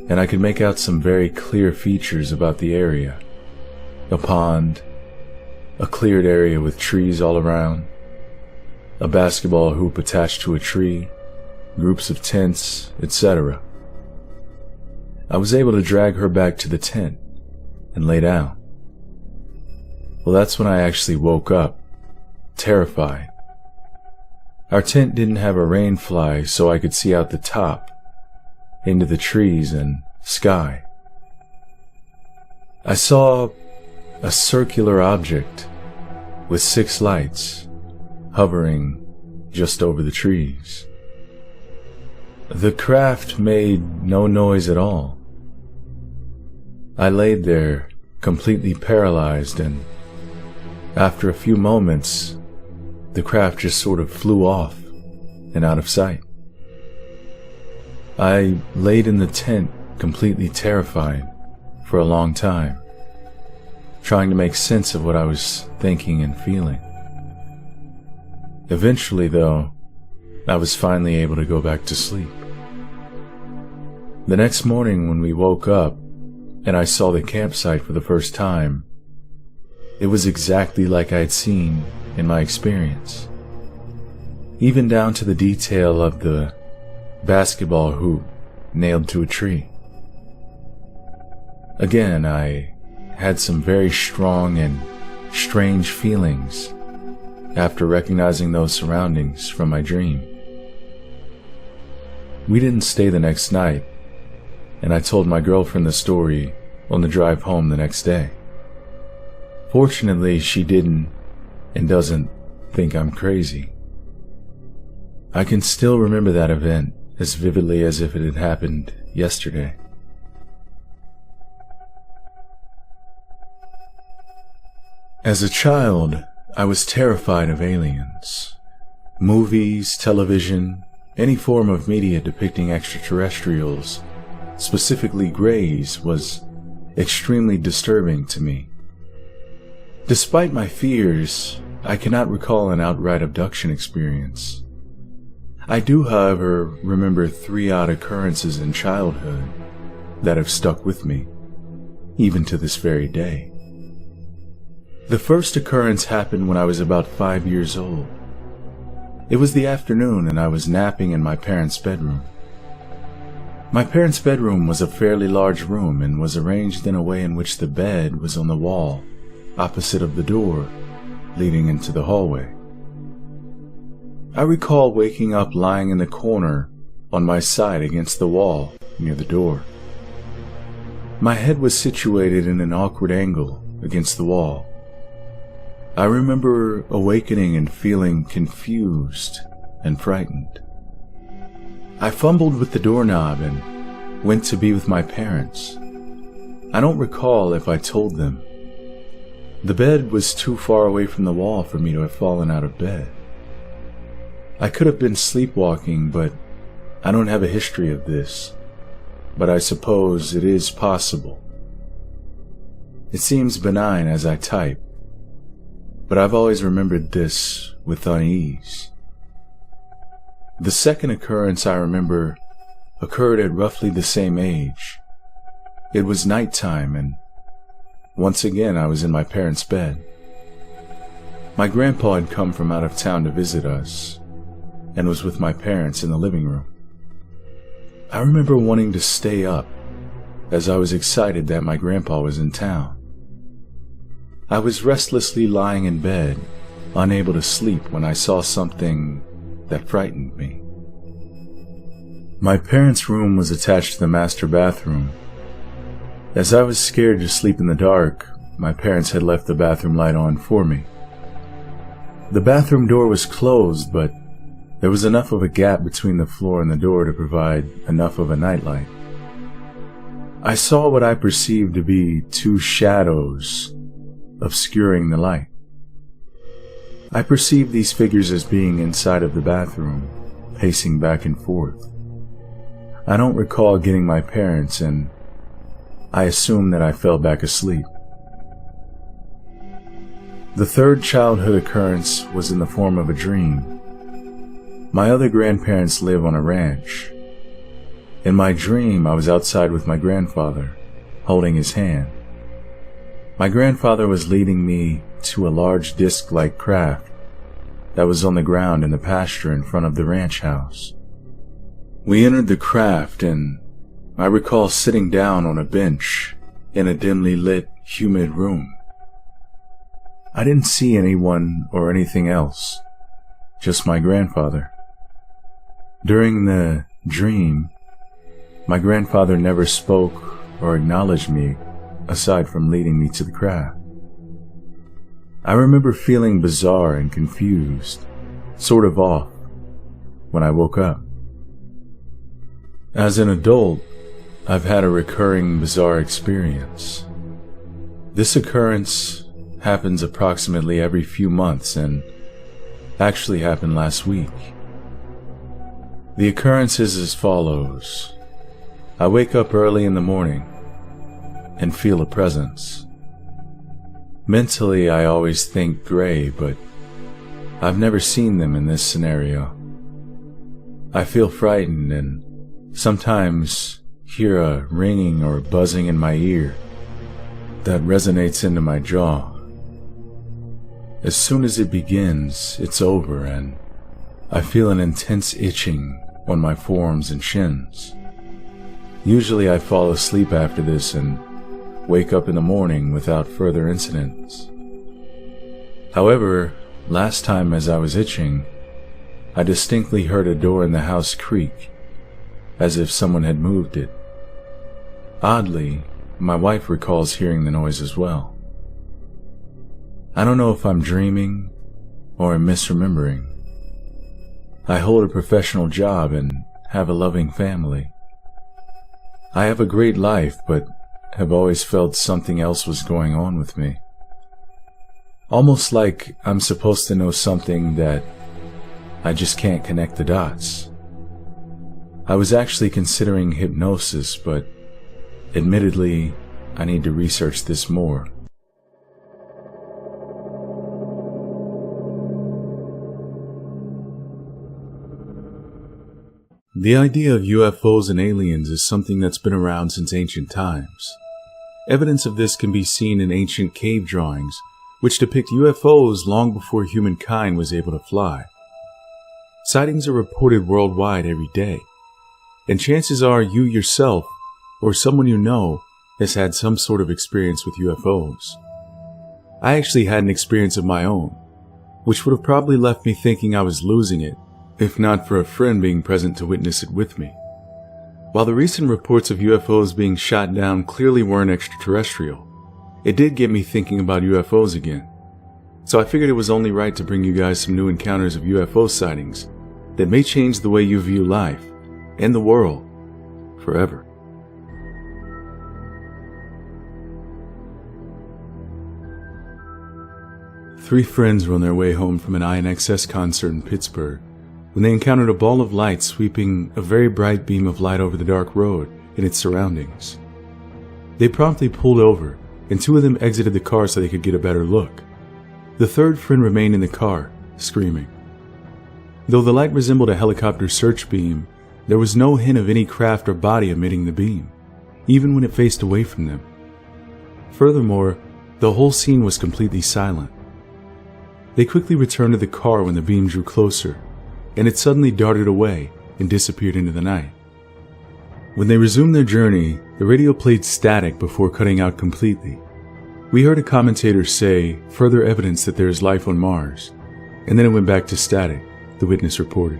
and I could make out some very clear features about the area. A pond, a cleared area with trees all around, a basketball hoop attached to a tree, groups of tents, etc. I was able to drag her back to the tent and lay down. Well, that's when I actually woke up, terrified. Our tent didn't have a rain fly, so I could see out the top, into the trees and sky. I saw a circular object with 6 lights hovering just over the trees. The craft made no noise at all. I laid there completely paralyzed, and after a few moments, the craft just sort of flew off and out of sight. I laid in the tent completely terrified for a long time, trying to make sense of what I was thinking and feeling. Eventually, though, I was finally able to go back to sleep. The next morning when we woke up and I saw the campsite for the first time, it was exactly like I had seen in my experience, even down to the detail of the basketball hoop nailed to a tree. Again, I had some very strong and strange feelings after recognizing those surroundings from my dream. We didn't stay the next night, and I told my girlfriend the story on the drive home the next day. Fortunately, she didn't and doesn't think I'm crazy. I can still remember that event as vividly as if it had happened yesterday. As a child, I was terrified of aliens. Movies, television, any form of media depicting extraterrestrials, specifically greys, was extremely disturbing to me. Despite my fears, I cannot recall an outright abduction experience. I do, however, remember 3 odd occurrences in childhood that have stuck with me, even to this very day. The first occurrence happened when I was about 5 years old. It was the afternoon and I was napping in my parents' bedroom. My parents' bedroom was a fairly large room and was arranged in a way in which the bed was on the wall opposite of the door leading into the hallway. I recall waking up lying in the corner on my side against the wall near the door. My head was situated in an awkward angle against the wall. I remember awakening and feeling confused and frightened. I fumbled with the doorknob and went to be with my parents. I don't recall if I told them. The bed was too far away from the wall for me to have fallen out of bed. I could have been sleepwalking, but I don't have a history of this. But I suppose it is possible. It seems benign as I type, but I've always remembered this with unease. The second occurrence I remember occurred at roughly the same age. It was nighttime, and once again I was in my parents' bed. My grandpa had come from out of town to visit us, and was with my parents in the living room. I remember wanting to stay up, as I was excited that my grandpa was in town. I was restlessly lying in bed, unable to sleep, when I saw something that frightened me. My parents' room was attached to the master bathroom. As I was scared to sleep in the dark, my parents had left the bathroom light on for me. The bathroom door was closed, but there was enough of a gap between the floor and the door to provide enough of a nightlight. I saw what I perceived to be 2 shadows obscuring the light. I perceived these figures as being inside of the bathroom, pacing back and forth. I don't recall getting my parents, and I assume that I fell back asleep. The third childhood occurrence was in the form of a dream. My other grandparents live on a ranch. In my dream, I was outside with my grandfather, holding his hand. My grandfather was leading me to a large disc-like craft that was on the ground in the pasture in front of the ranch house. We entered the craft, and I recall sitting down on a bench in a dimly lit, humid room. I didn't see anyone or anything else, just my grandfather. During the dream, my grandfather never spoke or acknowledged me aside from leading me to the craft. I remember feeling bizarre and confused, sort of off, when I woke up. As an adult, I've had a recurring bizarre experience. This occurrence happens approximately every few months and actually happened last week. The occurrence is as follows. I wake up early in the morning and feel a presence. Mentally, I always think gray, but I've never seen them in this scenario. I feel frightened and sometimes hear a ringing or buzzing in my ear that resonates into my jaw. As soon as it begins, it's over and I feel an intense itching on my forearms and shins. Usually I fall asleep after this and wake up in the morning without further incidents. However, last time as I was itching, I distinctly heard a door in the house creak, as if someone had moved it. Oddly, my wife recalls hearing the noise as well. I don't know if I'm dreaming or I'm misremembering. I hold a professional job and have a loving family. I have a great life, but have always felt something else was going on with me. Almost like I'm supposed to know something that I just can't connect the dots. I was actually considering hypnosis, but admittedly, I need to research this more. The idea of UFOs and aliens is something that's been around since ancient times. Evidence of this can be seen in ancient cave drawings, which depict UFOs long before humankind was able to fly. Sightings are reported worldwide every day, and chances are you yourself or someone you know has had some sort of experience with UFOs. I actually had an experience of my own, which would have probably left me thinking I was losing it, if not for a friend being present to witness it with me. While the recent reports of UFOs being shot down clearly weren't extraterrestrial, it did get me thinking about UFOs again. So I figured it was only right to bring you guys some new encounters of UFO sightings that may change the way you view life and the world forever. Three friends were on their way home from an INXS concert in Pittsburgh when they encountered a ball of light sweeping a very bright beam of light over the dark road and its surroundings. They promptly pulled over, and two of them exited the car so they could get a better look. The third friend remained in the car, screaming. Though the light resembled a helicopter search beam, there was no hint of any craft or body emitting the beam, even when it faced away from them. Furthermore, the whole scene was completely silent. They quickly returned to the car when the beam drew closer, and it suddenly darted away and disappeared into the night. When they resumed their journey, the radio played static before cutting out completely. We heard a commentator say, "Further evidence that there is life on Mars," and then it went back to static, the witness reported.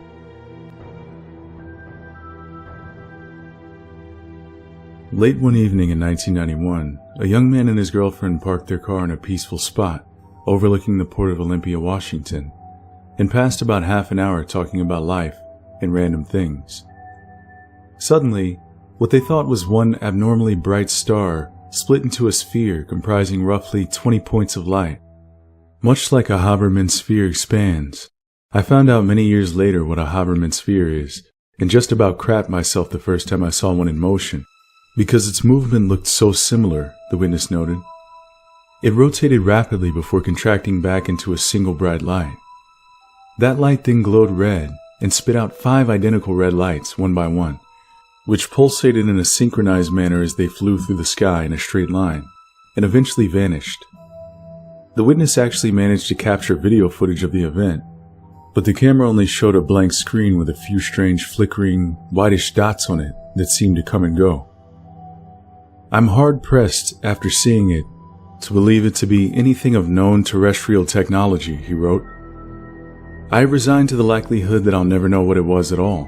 Late one evening in 1991, a young man and his girlfriend parked their car in a peaceful spot overlooking the port of Olympia, Washington, and passed about half an hour talking about life and random things. Suddenly, what they thought was one abnormally bright star split into a sphere comprising roughly 20 points of light. Much like a Haberman sphere expands, I found out many years later what a Haberman sphere is, and just about crapped myself the first time I saw one in motion, because its movement looked so similar, the witness noted. It rotated rapidly before contracting back into a single bright light. That light then glowed red and spit out 5 identical red lights, one by one, which pulsated in a synchronized manner as they flew through the sky in a straight line, and eventually vanished. The witness actually managed to capture video footage of the event, but the camera only showed a blank screen with a few strange flickering, whitish dots on it that seemed to come and go. I'm hard-pressed after seeing it to believe it to be anything of known terrestrial technology, he wrote. I have resigned to the likelihood that I'll never know what it was at all.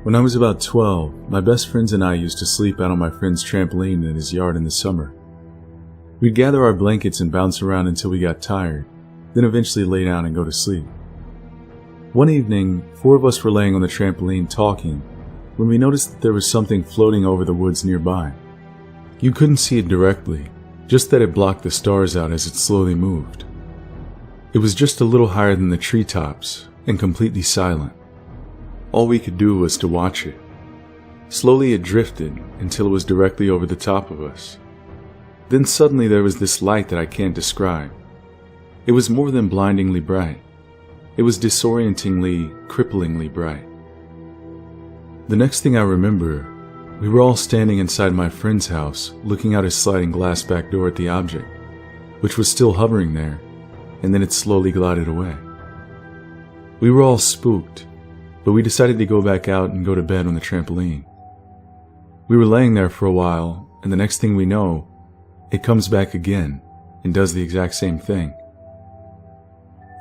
When I was about 12, my best friends and I used to sleep out on my friend's trampoline in his yard in the summer. We'd gather our blankets and bounce around until we got tired, then eventually lay down and go to sleep. One evening, 4 of us were laying on the trampoline talking when we noticed that there was something floating over the woods nearby. You couldn't see it directly, just that it blocked the stars out as it slowly moved. It was just a little higher than the treetops and completely silent. All we could do was to watch it. Slowly it drifted until it was directly over the top of us. Then suddenly there was this light that I can't describe. It was more than blindingly bright. It was disorientingly, cripplingly bright. The next thing I remember, we were all standing inside my friend's house, looking out his sliding glass back door at the object, which was still hovering there, and then it slowly glided away. We were all spooked, but we decided to go back out and go to bed on the trampoline. We were laying there for a while, and the next thing we know, it comes back again and does the exact same thing.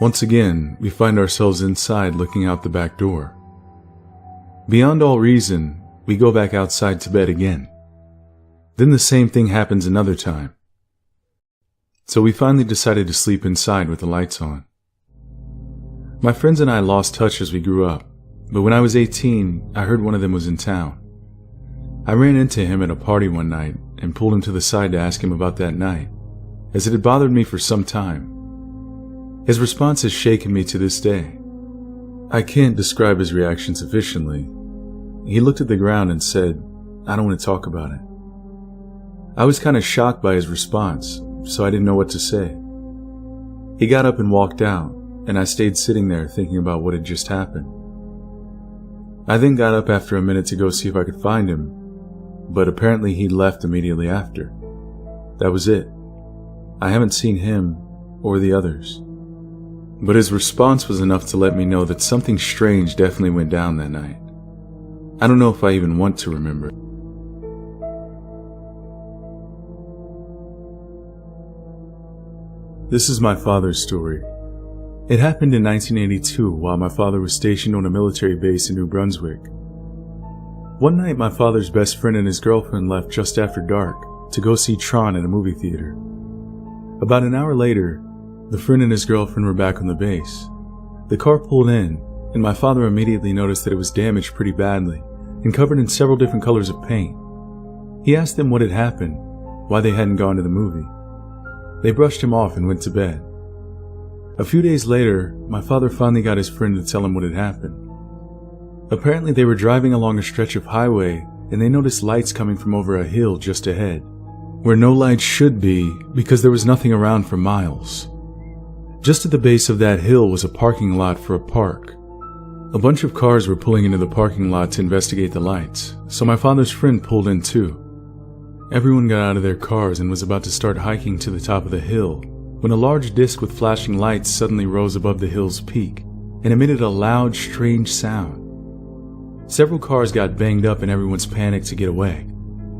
Once again, we find ourselves inside looking out the back door. Beyond all reason, we go back outside to bed again. Then the same thing happens another time. So we finally decided to sleep inside with the lights on. My friends and I lost touch as we grew up, but when I was 18, I heard one of them was in town. I ran into him at a party one night and pulled him to the side to ask him about that night, as it had bothered me for some time. His response has shaken me to this day. I can't describe his reaction sufficiently. He looked at the ground and said, "I don't want to talk about it." I was kind of shocked by his response, so I didn't know what to say. He got up and walked out, and I stayed sitting there thinking about what had just happened. I then got up after a minute to go see if I could find him, but apparently he'd left immediately after. That was it. I haven't seen him or the others. But his response was enough to let me know that something strange definitely went down that night. I don't know if I even want to remember. This is my father's story. It happened in 1982 while my father was stationed on a military base in New Brunswick. One night my father's best friend and his girlfriend left just after dark to go see Tron at a movie theater. About an hour later, the friend and his girlfriend were back on the base. The car pulled in, and my father immediately noticed that it was damaged pretty badly and covered in several different colors of paint. He asked them what had happened, why they hadn't gone to the movie. They brushed him off and went to bed. A few days later, my father finally got his friend to tell him what had happened. Apparently they were driving along a stretch of highway and they noticed lights coming from over a hill just ahead, where no lights should be because there was nothing around for miles. Just at the base of that hill was a parking lot for a park. A bunch of cars were pulling into the parking lot to investigate the lights, so my father's friend pulled in too. Everyone got out of their cars and was about to start hiking to the top of the hill when a large disc with flashing lights suddenly rose above the hill's peak and emitted a loud, strange sound. Several cars got banged up and everyone's panicked to get away,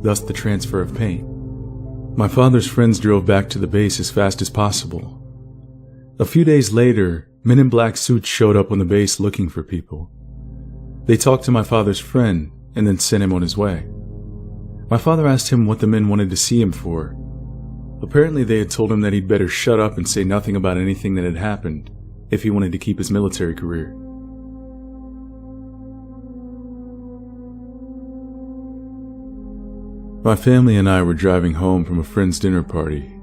thus the transfer of paint. My father's friends drove back to the base as fast as possible. A few days later, men in black suits showed up on the base looking for people. They talked to my father's friend and then sent him on his way. My father asked him what the men wanted to see him for. Apparently they had told him that he'd better shut up and say nothing about anything that had happened if he wanted to keep his military career. My family and I were driving home from a friend's dinner party.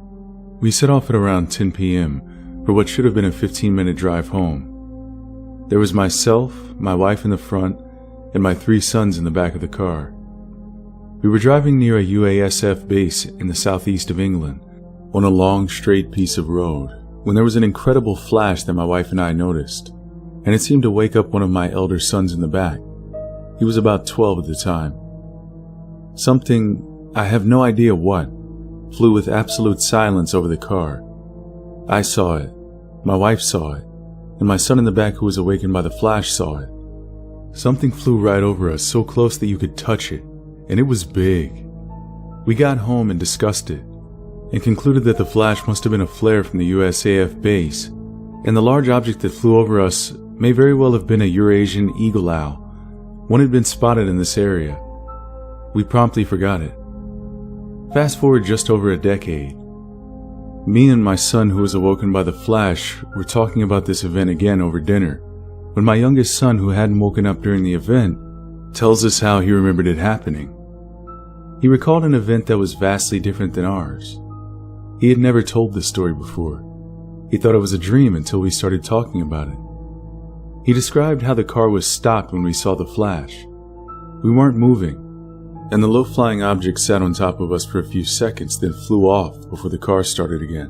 We set off at around 10 p.m. for what should have been a 15-minute drive home. There was myself, my wife in the front, and my 3 sons in the back of the car. We were driving near a UASF base in the southeast of England, on a long, straight piece of road, when there was an incredible flash that my wife and I noticed, and it seemed to wake up one of my elder sons in the back. He was about 12 at the time. Something, I have no idea what, flew with absolute silence over the car. I saw it, my wife saw it, and my son in the back who was awakened by the flash saw it. Something flew right over us so close that you could touch it, and it was big. We got home and discussed it, and concluded that the flash must have been a flare from the USAF base, and the large object that flew over us may very well have been a Eurasian eagle owl, One had been spotted in this area. We promptly forgot it. Fast forward just over a decade. Me and my son, who was awoken by the flash, were talking about this event again over dinner, when my youngest son, who hadn't woken up during the event, tells us how he remembered it happening. He recalled an event that was vastly different than ours. He had never told this story before. He thought it was a dream until we started talking about it. He described how the car was stopped when we saw the flash. We weren't moving, and the low-flying object sat on top of us for a few seconds, then flew off before the car started again.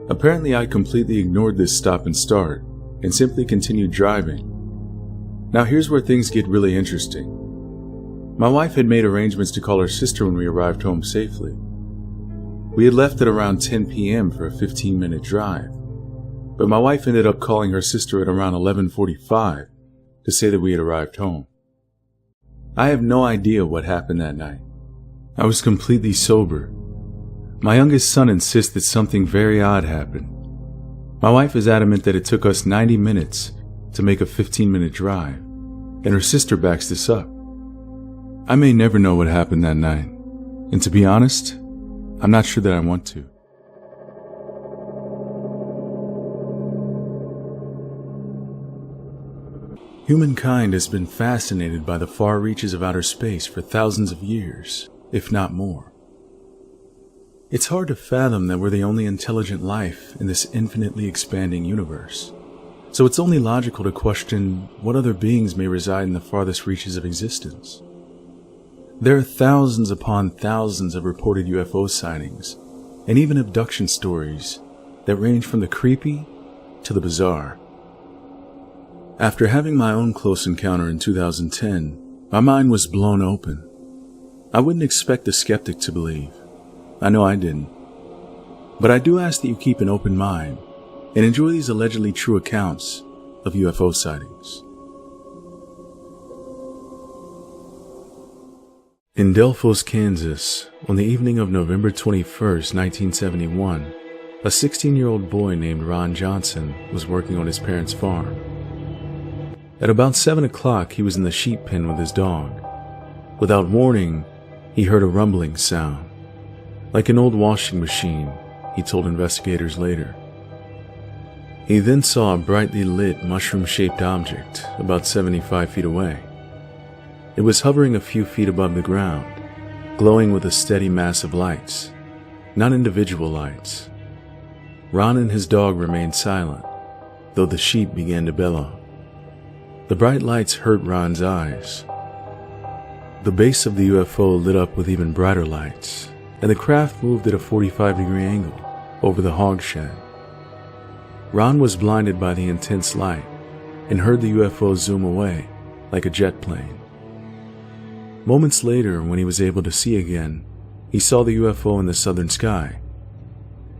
Apparently, I completely ignored this stop and start, and simply continued driving. Now here's where things get really interesting. My wife had made arrangements to call her sister when we arrived home safely. We had left at around 10 p.m. for a 15-minute drive, but my wife ended up calling her sister at around 11:45 to say that we had arrived home. I have no idea what happened that night. I was completely sober. My youngest son insists that something very odd happened. My wife is adamant that it took us 90 minutes to make a 15-minute drive, and her sister backs this up. I may never know what happened that night, and to be honest, I'm not sure that I want to. Humankind has been fascinated by the far reaches of outer space for thousands of years, if not more. It's hard to fathom that we're the only intelligent life in this infinitely expanding universe. So it's only logical to question what other beings may reside in the farthest reaches of existence. There are thousands upon thousands of reported UFO sightings, and even abduction stories that range from the creepy to the bizarre. After having my own close encounter in 2010, my mind was blown open. I wouldn't expect a skeptic to believe. I know I didn't. But I do ask that you keep an open mind and enjoy these allegedly true accounts of UFO sightings. In Delphos, Kansas, on the evening of November 21st, 1971, a 16-year-old boy named Ron Johnson was working on his parents' farm. At about 7 o'clock, he was in the sheep pen with his dog. Without warning, he heard a rumbling sound, like an old washing machine, he told investigators later. He then saw a brightly lit, mushroom-shaped object about 75 feet away. It was hovering a few feet above the ground, glowing with a steady mass of lights, not individual lights. Ron and his dog remained silent, though the sheep began to bellow. The bright lights hurt Ron's eyes. The base of the UFO lit up with even brighter lights, and the craft moved at a 45-degree angle over the hog shed. Ron was blinded by the intense light and heard the UFO zoom away like a jet plane. Moments later, when he was able to see again, he saw the UFO in the southern sky.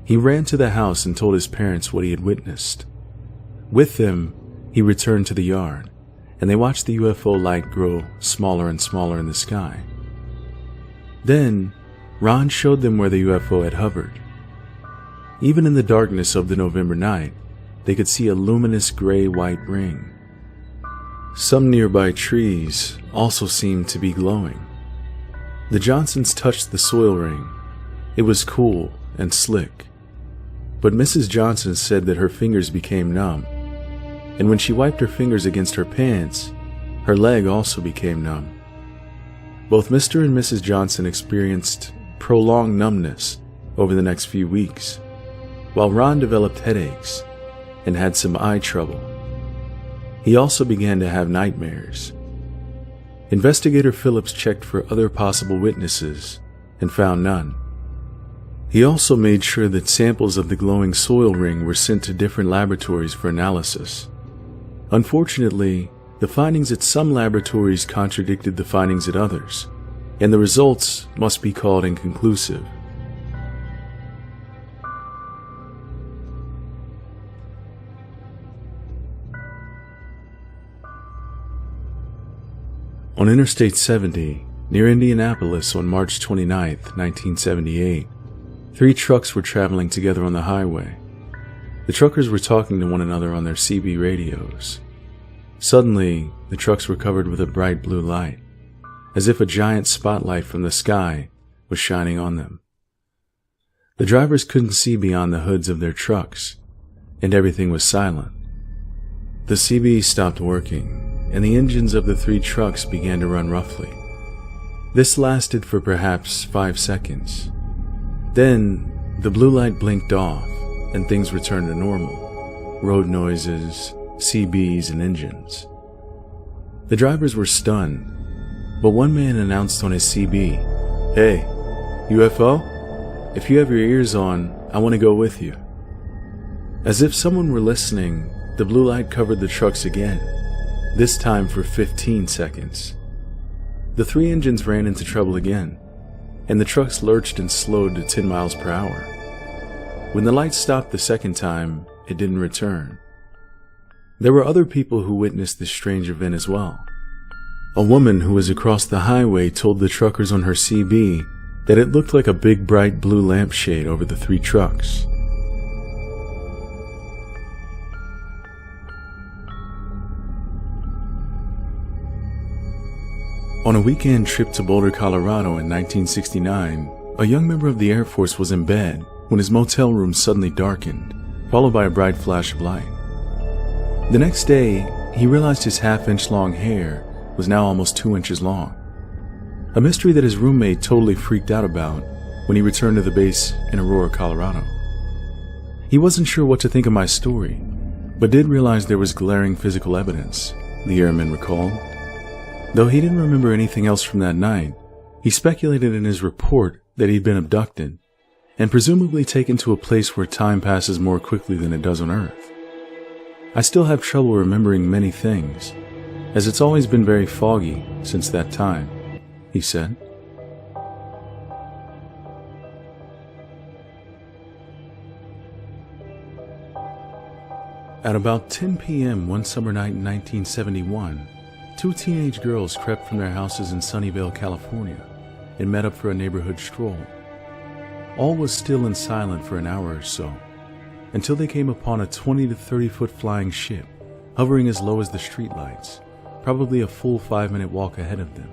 He ran to the house and told his parents what he had witnessed. With them, he returned to the yard, and they watched the UFO light grow smaller and smaller in the sky. Then, Ron showed them where the UFO had hovered. Even in the darkness of the November night, they could see a luminous gray-white ring. Some nearby trees also seemed to be glowing. The Johnsons touched the soil ring. It was cool and slick. But Mrs. Johnson said that her fingers became numb, and when she wiped her fingers against her pants, her leg also became numb. Both Mr. and Mrs. Johnson experienced prolonged numbness over the next few weeks, while Ron developed headaches and had some eye trouble. He also began to have nightmares. Investigator Phillips checked for other possible witnesses and found none. He also made sure that samples of the glowing soil ring were sent to different laboratories for analysis. Unfortunately, the findings at some laboratories contradicted the findings at others, and the results must be called inconclusive. On Interstate 70, near Indianapolis on March 29, 1978, 3 trucks were traveling together on the highway. The truckers were talking to one another on their CB radios. Suddenly, the trucks were covered with a bright blue light, as if a giant spotlight from the sky was shining on them. The drivers couldn't see beyond the hoods of their trucks, and everything was silent. The CB stopped working, and the engines of the 3 trucks began to run roughly. This lasted for perhaps 5 seconds. Then, the blue light blinked off, and things returned to normal. Road noises, CBs, and engines. The drivers were stunned, but one man announced on his CB, "Hey, UFO? If you have your ears on, I want to go with you." As if someone were listening, the blue light covered the trucks again, this time for 15 seconds. The 3 engines ran into trouble again, and the trucks lurched and slowed to 10 miles per hour. When the light stopped the second time, it didn't return. There were other people who witnessed this strange event as well. A woman who was across the highway told the truckers on her CB that it looked like a big bright blue lampshade over the 3 trucks. On a weekend trip to Boulder, Colorado in 1969, a young member of the Air Force was in bed when his motel room suddenly darkened, followed by a bright flash of light. The next day, he realized his half-inch long hair was now almost 2 inches long, a mystery that his roommate totally freaked out about when he returned to the base in Aurora, Colorado. He wasn't sure what to think of my story, but did realize there was glaring physical evidence, the airman recalled. Though he didn't remember anything else from that night, he speculated in his report that he'd been abducted, and presumably taken to a place where time passes more quickly than it does on Earth. I still have trouble remembering many things, as it's always been very foggy since that time, he said. At about 10 p.m. one summer night in 1971, 2 teenage girls crept from their houses in Sunnyvale, California, and met up for a neighborhood stroll. All was still and silent for an hour or so, until they came upon a 20 to 30-foot flying ship, hovering as low as the streetlights, probably a full 5-minute walk ahead of them.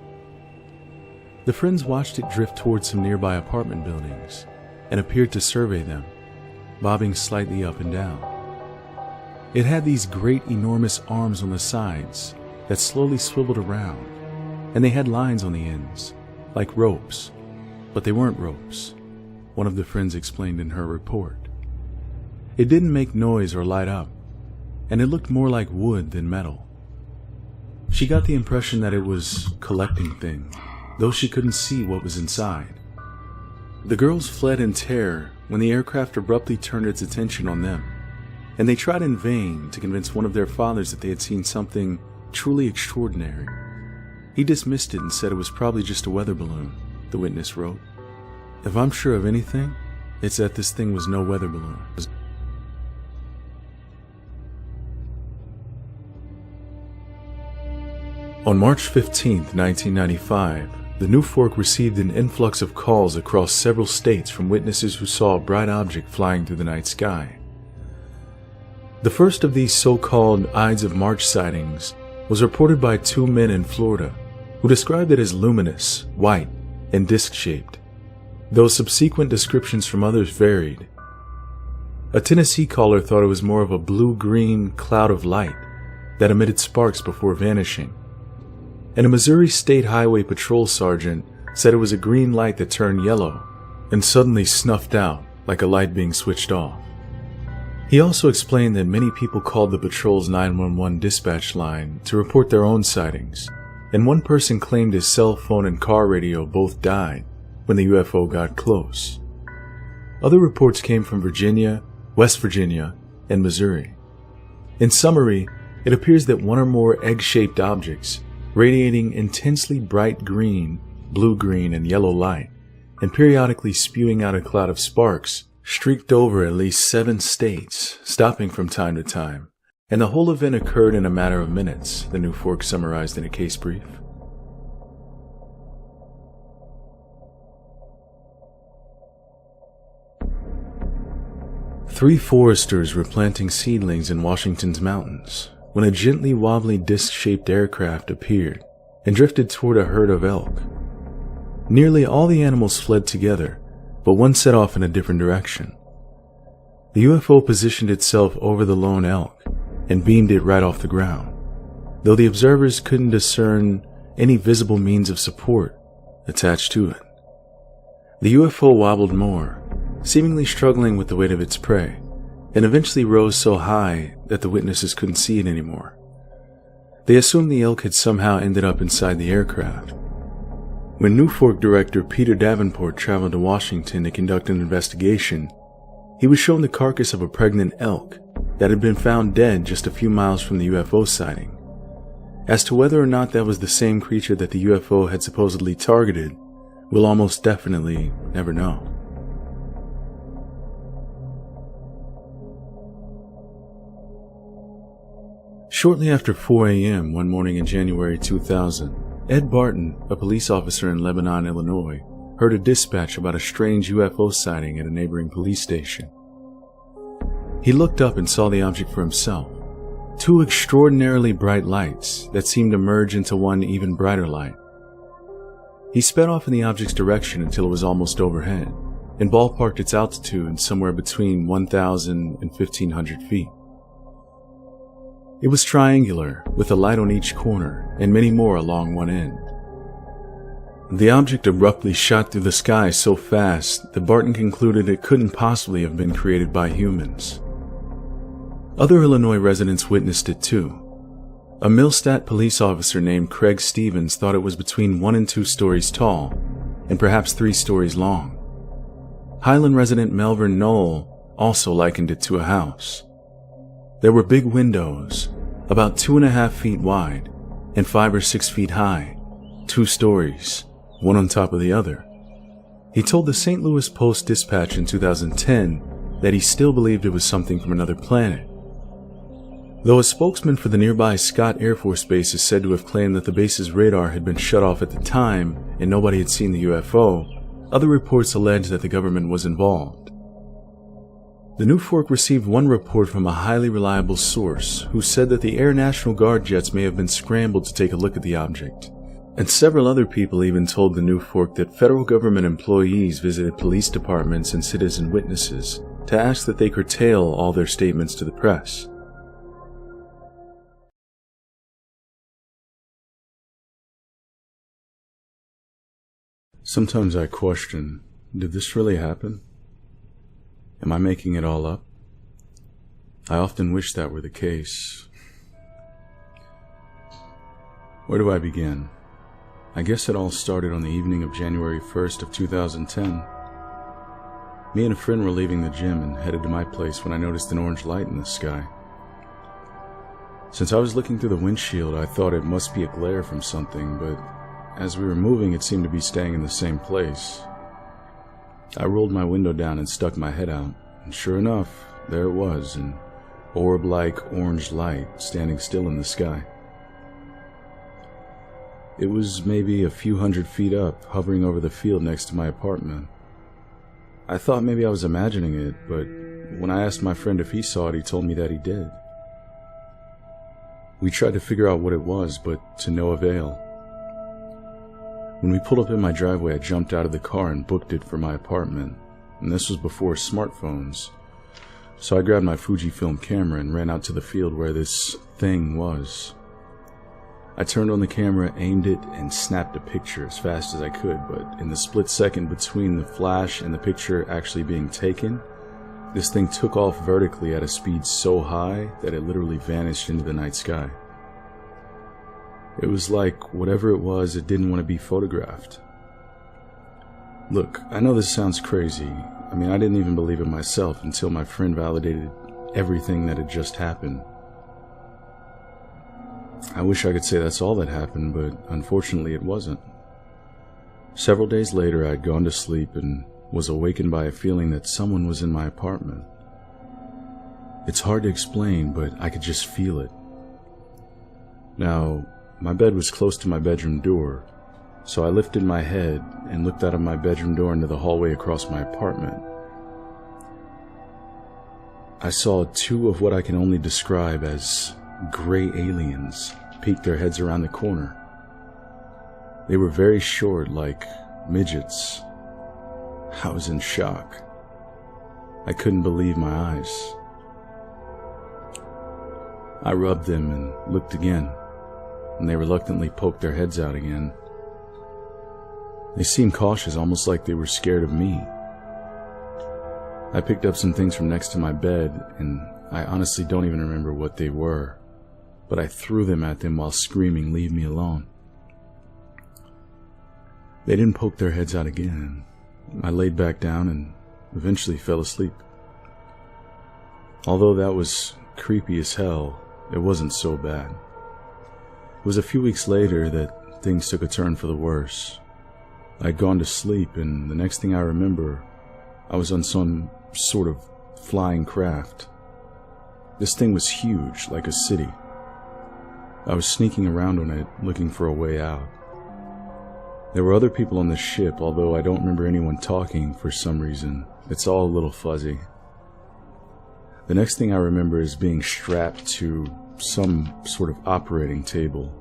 The friends watched it drift towards some nearby apartment buildings, and appeared to survey them, bobbing slightly up and down. It had these great enormous arms on the sides that slowly swiveled around, and they had lines on the ends, like ropes, but they weren't ropes, one of the friends explained in her report. It didn't make noise or light up, and it looked more like wood than metal. She got the impression that it was collecting things, though she couldn't see what was inside. The girls fled in terror when the aircraft abruptly turned its attention on them, and they tried in vain to convince one of their fathers that they had seen something truly extraordinary. He dismissed it and said it was probably just a weather balloon, the witness wrote. If I'm sure of anything, it's that this thing was no weather balloon. On March 15, 1995, the New Fork received an influx of calls across several states from witnesses who saw a bright object flying through the night sky. The first of these so-called Ides of March sightings was reported by 2 men in Florida who described it as luminous, white, and disc-shaped, though subsequent descriptions from others varied. A Tennessee caller thought it was more of a blue-green cloud of light that emitted sparks before vanishing, and a Missouri State Highway Patrol sergeant said it was a green light that turned yellow and suddenly snuffed out like a light being switched off. He also explained that many people called the patrol's 911 dispatch line to report their own sightings, and one person claimed his cell phone and car radio both died when the UFO got close. Other reports came from Virginia, West Virginia, and Missouri. In summary, it appears that one or more egg-shaped objects radiating intensely bright green, blue-green, and yellow light, and periodically spewing out a cloud of sparks, streaked over at least 7 states, stopping from time to time, and the whole event occurred in a matter of minutes, the New Fork summarized in a case brief. Three foresters were planting seedlings in Washington's mountains, when a gently wobbly disc-shaped aircraft appeared and drifted toward a herd of elk. Nearly all the animals fled together, but one set off in a different direction. The UFO positioned itself over the lone elk and beamed it right off the ground, though the observers couldn't discern any visible means of support attached to it. The UFO wobbled more, seemingly struggling with the weight of its prey, and eventually rose so high that the witnesses couldn't see it anymore. They assumed the elk had somehow ended up inside the aircraft. When New Fork director Peter Davenport traveled to Washington to conduct an investigation, he was shown the carcass of a pregnant elk that had been found dead just a few miles from the UFO sighting. As to whether or not that was the same creature that the UFO had supposedly targeted, we'll almost definitely never know. Shortly after 4 a.m. one morning in January 2000, Ed Barton, a police officer in Lebanon, Illinois, heard a dispatch about a strange UFO sighting at a neighboring police station. He looked up and saw the object for himself. Two extraordinarily bright lights that seemed to merge into one even brighter light. He sped off in the object's direction until it was almost overhead, and ballparked its altitude somewhere between 1,000 and 1,500 feet. It was triangular, with a light on each corner, and many more along one end. The object abruptly shot through the sky so fast that Barton concluded it couldn't possibly have been created by humans. Other Illinois residents witnessed it too. A Millstat police officer named Craig Stevens thought it was between 1 and 2 stories tall, and perhaps 3 stories long. Highland resident Melvin Knoll also likened it to a house. There were big windows, about 2.5 feet wide, and 5 or 6 feet high, 2 stories, one on top of the other. He told the St. Louis Post-Dispatch in 2010 that he still believed it was something from another planet. Though a spokesman for the nearby Scott Air Force Base is said to have claimed that the base's radar had been shut off at the time and nobody had seen the UFO, other reports allege that the government was involved. The New Fork received one report from a highly reliable source who said that the Air National Guard jets may have been scrambled to take a look at the object, and several other people even told the New Fork that federal government employees visited police departments and citizen witnesses to ask that they curtail all their statements to the press. Sometimes I question, did this really happen? Am I making it all up? I often wish that were the case. Where do I begin? I guess it all started on the evening of January 1st of 2010. Me and a friend were leaving the gym and headed to my place when I noticed an orange light in the sky. Since I was looking through the windshield, I thought it must be a glare from something, but as we were moving, it seemed to be staying in the same place. I rolled my window down and stuck my head out, and sure enough, there it was, an orb-like orange light standing still in the sky. It was maybe a few hundred feet up, hovering over the field next to my apartment. I thought maybe I was imagining it, but when I asked my friend if he saw it, he told me that he did. We tried to figure out what it was, but to no avail. When we pulled up in my driveway, I jumped out of the car and booked it for my apartment, and this was before smartphones. So I grabbed my Fujifilm camera and ran out to the field where this thing was. I turned on the camera, aimed it, and snapped a picture as fast as I could, but in the split second between the flash and the picture actually being taken, this thing took off vertically at a speed so high that it literally vanished into the night sky. It was like whatever it was, it didn't want to be photographed. Look, I know this sounds crazy. I mean, I didn't even believe it myself until my friend validated everything that had just happened. I wish I could say that's all that happened, but unfortunately it wasn't. Several days later, I had gone to sleep and was awakened by a feeling that someone was in my apartment. It's hard to explain, but I could just feel it. Now, my bed was close to my bedroom door, so I lifted my head and looked out of my bedroom door into the hallway across my apartment. I saw 2 of what I can only describe as gray aliens peeked their heads around the corner. They were very short, like midgets. I was in shock. I couldn't believe my eyes. I rubbed them and looked again, and they reluctantly poked their heads out again. They seemed cautious, almost like they were scared of me. I picked up some things from next to my bed, and I honestly don't even remember what they were, but I threw them at them while screaming, "Leave me alone." They didn't poke their heads out again. I laid back down and eventually fell asleep. Although that was creepy as hell, it wasn't so bad. It was a few weeks later that things took a turn for the worse. I'd gone to sleep, and the next thing I remember, I was on some sort of flying craft. This thing was huge, like a city. I was sneaking around on it, looking for a way out. There were other people on the ship, although I don't remember anyone talking for some reason. It's all a little fuzzy. The next thing I remember is being strapped to some sort of operating table.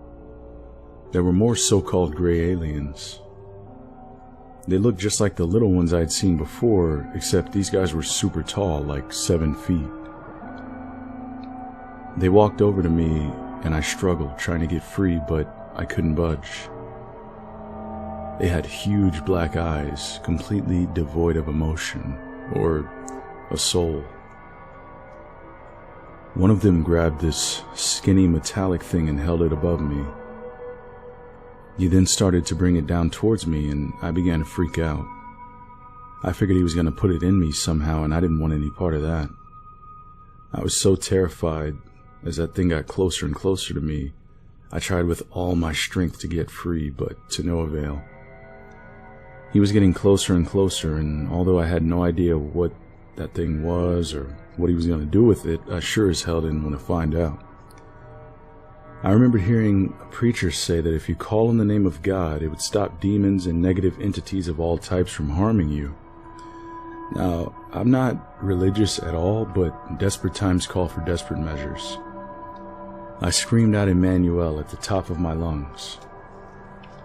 There were more so-called gray aliens. They looked just like the little ones I had seen before, except these guys were super tall, like 7 feet. They walked over to me, and I struggled trying to get free, but I couldn't budge. They had huge black eyes, completely devoid of emotion, or a soul. One of them grabbed this skinny metallic thing and held it above me. He then started to bring it down towards me, and I began to freak out. I figured he was going to put it in me somehow, and I didn't want any part of that. I was so terrified as that thing got closer and closer to me. I tried with all my strength to get free, but to no avail. He was getting closer and closer, and although I had no idea what that thing was or what he was going to do with it, I sure as hell didn't want to find out. I remember hearing a preacher say that if you call on the name of God, it would stop demons and negative entities of all types from harming you. Now, I'm not religious at all, but desperate times call for desperate measures. I screamed out Emmanuel at the top of my lungs.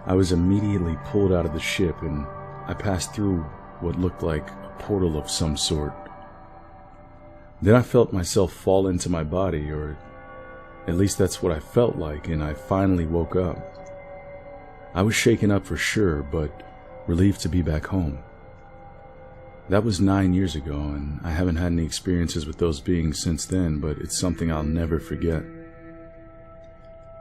I was immediately pulled out of the ship, and I passed through what looked like a portal of some sort. Then I felt myself fall into my body, or at least that's what I felt like, and I finally woke up. I was shaken up for sure, but relieved to be back home. That was 9 years ago, and I haven't had any experiences with those beings since then, but it's something I'll never forget.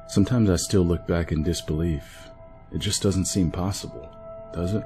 Sometimes I still look back in disbelief. It just doesn't seem possible, does it?